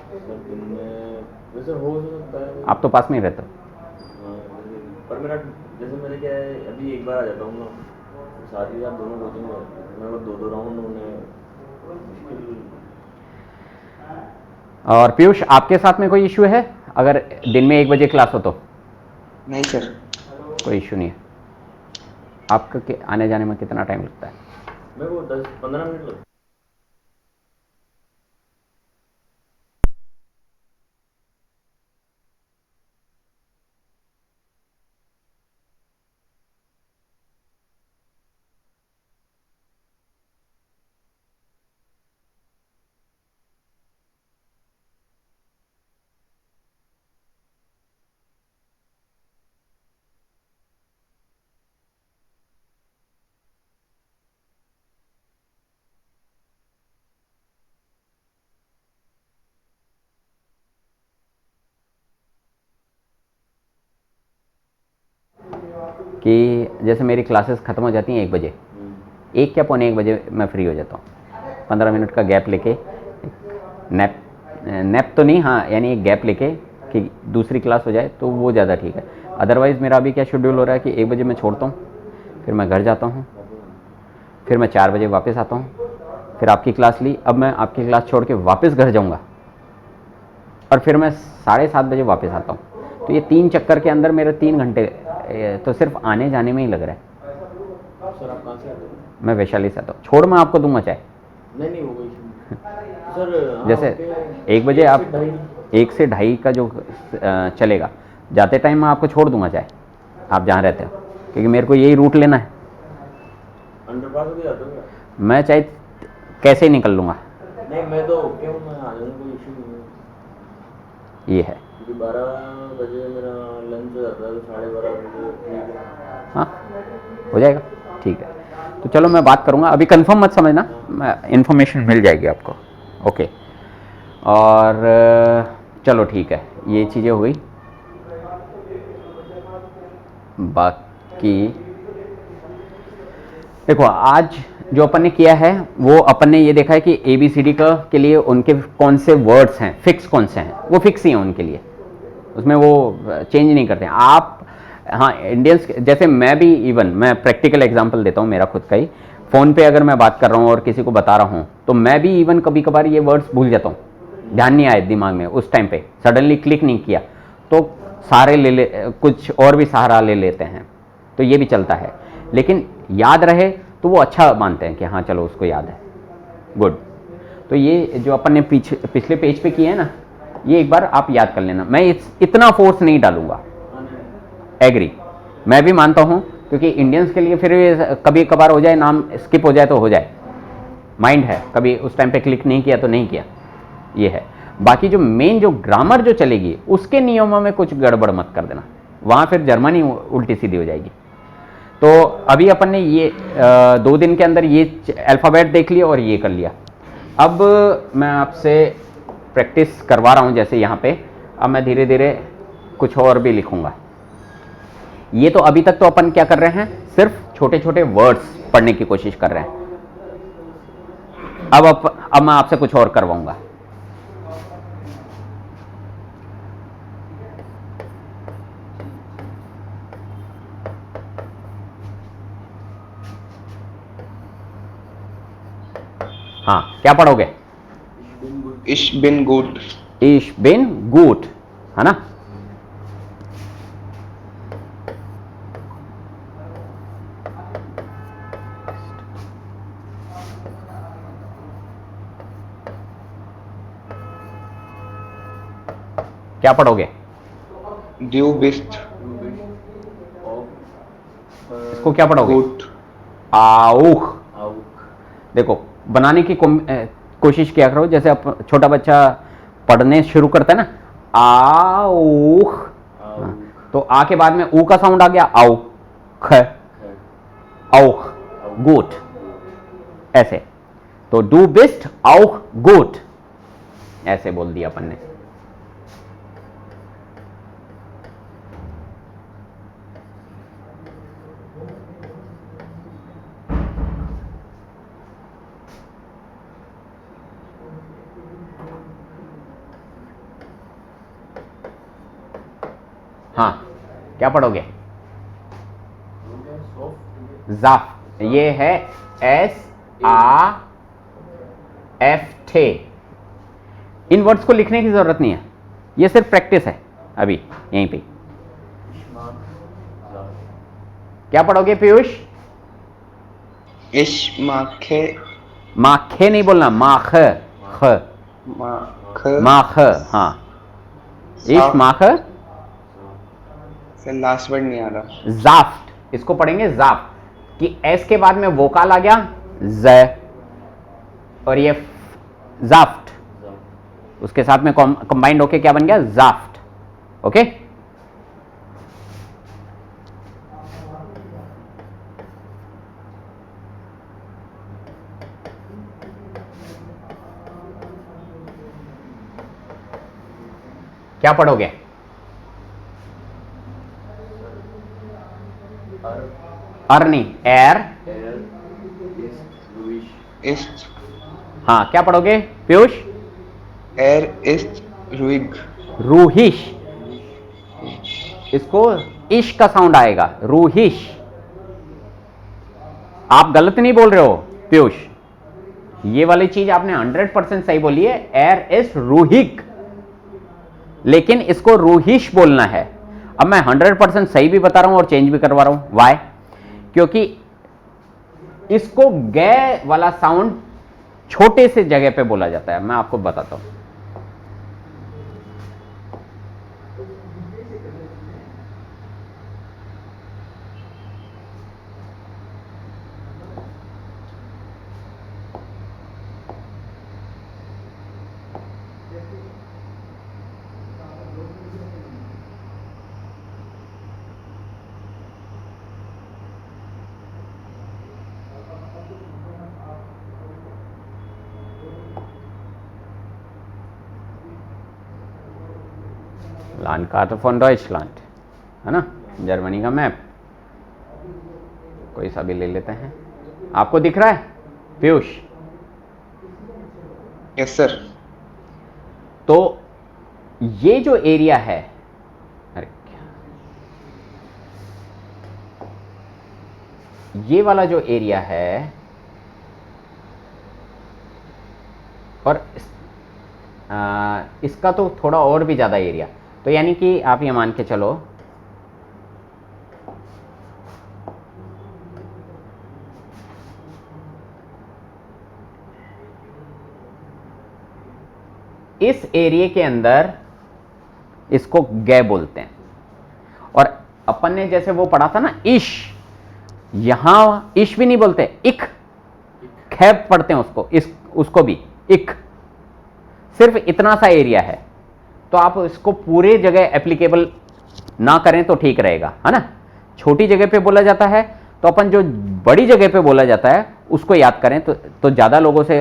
सर दिन में वैसे हो सकता है। आप तो पास में ही रहते हो। हाँ, पर मेरा जैसे मेरे क्या है, अभी एक बार आ जाता हूँ ना, साथ ही आप दोनों कोचिंग में मैं वो 2-2 राउंड उन्हें मुश्किल। और पीयूष आपके साथ में कोई इशू है अगर दिन में 1 बजे क्लास हो तो? नहीं सर। कोई इशू नहीं है। आपका आने जाने में कितना टाइम लगता है? मेरे को 10-15 मिनट लगता है। कि जैसे मेरी क्लासेस ख़त्म हो जाती हैं 1 बजे, 1 या पौने 1 बजे मैं फ्री हो जाता हूँ। 15 मिनट का गैप लेके, नैप नैप तो नहीं, हाँ यानी एक गैप लेके कि दूसरी क्लास हो जाए तो वो ज़्यादा ठीक है। अदरवाइज़ मेरा अभी क्या शेड्यूल हो रहा है कि 1 बजे मैं छोड़ता हूँ, फिर मैं घर जाता हूँ, फिर मैं 4 बजे वापस आता हूँ, फिर आपकी क्लास ली, अब मैं आपकी क्लास छोड़ के वापस घर जाऊँगा और फिर मैं 7:30 बजे वापस आता हूँ। तो ये 3 चक्कर के अंदर मेरे 3 घंटे तो सिर्फ आने जाने में ही लग रहा है। सर आप कहाँ से आते हैं? मैं वैशाली से आता हूँ। छोड़ मैं आपको दूंगा चाहे। नहीं नहीं, वो कोई इशू नहीं सर। हाँ, जैसे ओके। 1 बजे आप 1 1 से 2:30 का जो चलेगा, जाते टाइम मैं आपको छोड़ दूंगा चाहे आप जहाँ रहते हो, क्योंकि मेरे को यही रूट लेना है। अंडरपास हो जाता हूँ क्या? मैं चाहे कैसे ही निकल लूँगा, नहीं मैं तो ओके हूँ, मैं आ जाऊँगा, कोई इशू नहीं है। ये है। क्योंकि 12 बजे मेरा लंच हो जाता है तो 12:30 बजे ठीक है। हाँ हो जाएगा, ठीक है। तो चलो मैं बात करूँगा, अभी कंफर्म मत समझना, इन्फॉर्मेशन मिल जाएगी आपको। ओके, और चलो ठीक है, ये चीज़ें हो गई। बाकी देखो आज जो अपन ने किया है वो अपन ने ये देखा है कि ABCD का के लिए उनके कौन से वर्ड्स हैं, फिक्स कौन से हैं, वो फिक्स ही हैं उनके लिए, उसमें वो चेंज नहीं करते हैं आप। हाँ इंडियंस, जैसे मैं भी, इवन मैं प्रैक्टिकल एग्जांपल देता हूँ मेरा खुद का ही, फ़ोन पे अगर मैं बात कर रहा हूँ और किसी को बता रहा हूँ तो मैं भी इवन कभी कभार ये वर्ड्स भूल जाता हूँ, ध्यान नहीं आए दिमाग में उस टाइम पे, सडनली क्लिक नहीं किया तो सारे कुछ और भी सहारा ले लेते हैं, तो ये भी चलता है। लेकिन याद रहे तो वो अच्छा मानते हैं कि हाँ चलो उसको याद है, गुड। तो ये जो अपन ने पिछले पेज पे किए हैं ना, ये एक बार आप याद कर लेना, मैं इतना फोर्स नहीं डालूंगा। एग्री, मैं भी मानता हूँ, क्योंकि इंडियंस के लिए फिर कभी कभार हो जाए, नाम स्किप हो जाए तो हो जाए, माइंड है, कभी उस टाइम पे क्लिक नहीं किया तो नहीं किया, ये है। बाकी जो मेन जो ग्रामर जो चलेगी उसके नियमों में कुछ गड़बड़ मत कर देना, वहाँ फिर जर्मनी उल्टी सीधी हो जाएगी। तो अभी अपन ने ये 2 दिन के अंदर ये अल्फ़ाबेट देख लिया और ये कर लिया। अब मैं आपसे प्रैक्टिस करवा रहा हूँ, जैसे यहाँ पे अब मैं धीरे धीरे कुछ और भी लिखूँगा। ये तो अभी तक तो अपन क्या कर रहे हैं, सिर्फ छोटे छोटे वर्ड्स पढ़ने की कोशिश कर रहे हैं। अब मैं आपसे कुछ और करवाऊंगा। हाँ क्या पढ़ोगे? Ich bin gut. Ich bin gut, है ना? क्या पढ़ोगे? Du bist इसको क्या पढ़ोगे? gut. आउख। आउक। देखो बनाने की कोशिश किया करो, जैसे आप छोटा बच्चा पढ़ने शुरू करता है ना, आउख, तो आ के बाद में ऊ का साउंड आ गया, आउख, आउख, गुट, ऐसे। तो डू बिस्ट आउख गुट, ऐसे बोल दिया अपन ने। हाँ क्या पढ़ोगे? जाफ, ये है SAFT। इन वर्ड्स को लिखने की जरूरत नहीं है, ये सिर्फ प्रैक्टिस है अभी यहीं पे। क्या पढ़ोगे पीयूष? Ich mache माखे नहीं बोलना, माख, ख, mache माख, हाँ। इश माख से लास्ट वर्ड नहीं आ रहा। जाफ्ट, इसको पढ़ेंगे जाफ्ट, कि एस के बाद में वोकाल आ गया ज, और ये जाफ्ट, उसके साथ में कंबाइंड होके क्या बन गया? जाफ्ट। ओके, क्या पढ़ोगे? अर्नी, एर, Ist हाँ क्या पढ़ोगे पीयूष? ist ruhig. रूहिश, इसको इश का साउंड आएगा, रूहिश। आप गलत नहीं बोल रहे हो पीयूष, ये वाली चीज आपने 100% सही बोली है, एर इज रूहिक, लेकिन इसको रूहिश बोलना है। अब मैं 100% सही भी बता रहा हूं और चेंज भी करवा रहा हूं, वाई? क्योंकि इसको गे वाला साउंड छोटे से जगह पे बोला जाता है, मैं आपको बताता हूं। लैंडकार्टे फॉन डॉइचलैंड, है ना, जर्मनी का मैप। कोई सा भी ले लेते हैं। आपको दिख रहा है पीयूष? Yes sir. तो ये जो एरिया है, अरे क्या, ये वाला जो एरिया है और इसका तो थोड़ा और भी ज़्यादा एरिया, तो यानी कि आप ये मान के चलो इस एरिया के अंदर इसको गे बोलते हैं। और अपन ने जैसे वो पढ़ा था ना इश, यहां इश भी नहीं बोलते, इक, खैब पढ़ते हैं उसको, इस उसको भी इक। सिर्फ इतना सा एरिया है, तो आप इसको पूरे जगह एप्लीकेबल ना करें तो ठीक रहेगा, है ना। छोटी जगह पे बोला जाता है, तो अपन जो बड़ी जगह पे बोला जाता है उसको याद करें तो ज़्यादा लोगों से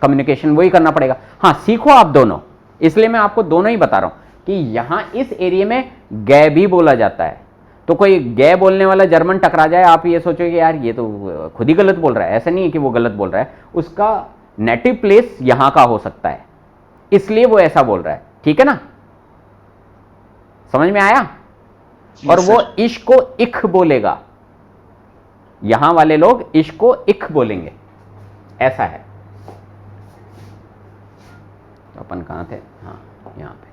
कम्युनिकेशन वही करना पड़ेगा। हाँ, सीखो आप दोनों, इसलिए मैं आपको दोनों ही बता रहा हूं कि यहां इस एरिया में गे भी बोला जाता है। तो कोई गे बोलने वाला जर्मन टकरा जाए, आप ये सोचोगे यार ये तो खुद ही गलत बोल रहा है। ऐसा नहीं है कि वो गलत बोल रहा है, उसका नेटिव प्लेस यहां का हो सकता है, इसलिए वो ऐसा बोल रहा है। ठीक है ना, समझ में आया? और वो इश को इख बोलेगा, यहां वाले लोग इश को इख बोलेंगे, ऐसा है। तो अपन कहां थे? हाँ, यहां पे।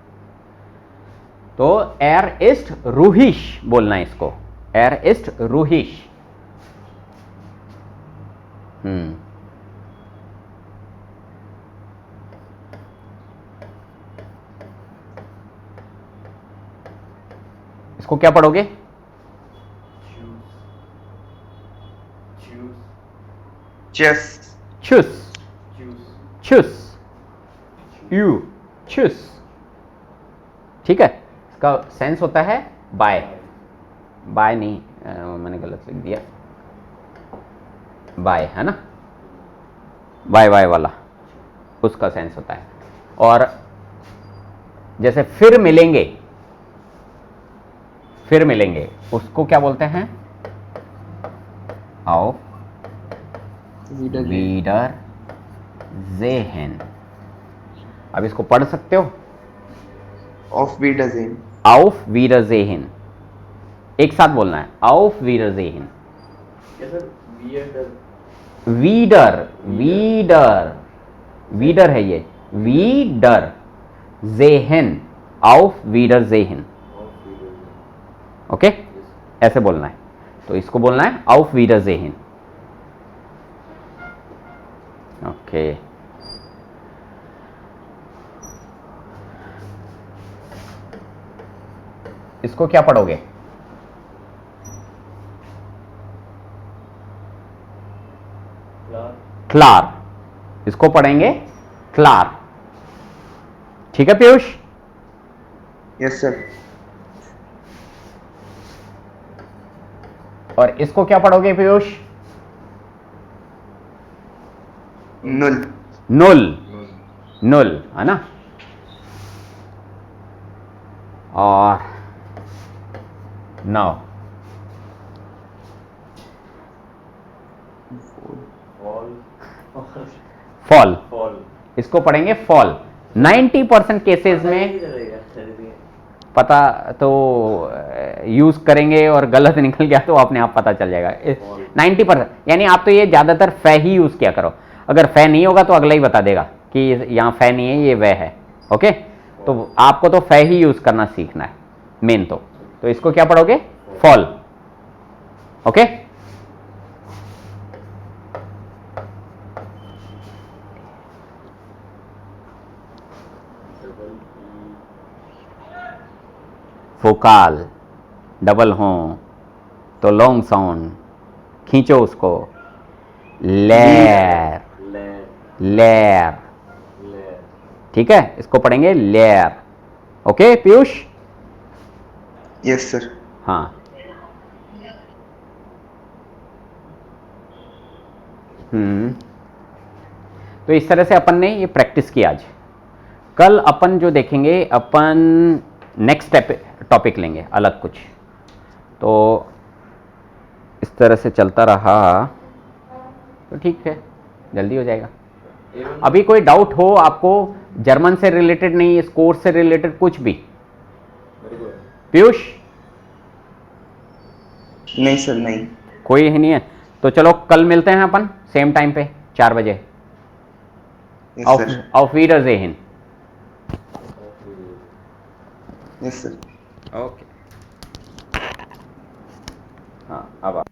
तो एर इस्ट रूहिश बोलना है इसको, एर इस्ट रूहिश। इसको क्या पढ़ोगे? चेस। चुस, चुस, यू, चुस। ठीक है, इसका सेंस होता है बाय, बाय नहीं, मैंने गलत लिख दिया, बाय, है ना, बाय बाय वाला, उसका सेंस होता है। और जैसे फिर मिलेंगे, फिर मिलेंगे, उसको क्या बोलते हैं? आओ वीडर ज़ेहन। अब इसको पढ़ सकते हो, ऑफ वीडरज़ेन। आउफ वीडरज़ेहन, एक साथ बोलना है, आउफ वीडरज़ेहन। वीडर, वीडर, वीडर है ये, वीडर ज़ेहन, आउफ वीडरज़ेहन। ओके, ऐसे बोलना है। तो इसको बोलना है आउफ वीडरज़ेहन। ओके, इसको क्या पढ़ोगे? क्लार, इसको पढ़ेंगे क्लार। ठीक है पीयूष? Yes sir. और इसको क्या पढ़ोगे पीयूष? नुल। नुल, नुल, है ना। और नाउ फॉल, इसको पढ़ेंगे फॉल। 90% केसेस में पता तो यूज करेंगे और गलत निकल गया तो अपने आप पता चल जाएगा। 90%, यानी आप तो ये ज्यादातर फै ही यूज किया करो। अगर फै नहीं होगा तो अगला ही बता देगा कि यहाँ फै नहीं है, ये वह है। ओके, तो आपको तो फै ही यूज करना सीखना है मेन। तो इसको क्या पढ़ोगे? फॉल। ओके, फोकाल डबल हो तो लॉन्ग साउंड, खींचो उसको, लेयर, लेयर। ठीक है, इसको पढ़ेंगे layer. Okay Piyush? Yes sir. हाँ, तो इस तरह से अपन ने ये प्रैक्टिस की आज। कल अपन जो देखेंगे, अपन नेक्स्ट टॉपिक लेंगे अलग कुछ। तो इस तरह से चलता रहा तो ठीक है, जल्दी हो जाएगा। A1 अभी कोई डाउट हो आपको, जर्मन से रिलेटेड नहीं, इस कोर्स से रिलेटेड कुछ भी? मेरे को है। पीयूष नहीं सर, नहीं। कोई ही नहीं है? तो चलो कल मिलते हैं अपन सेम टाइम पे 4 बजे। Yes auf, sir. auf Wiedersehen। Yes sir. Okay, हाँ अब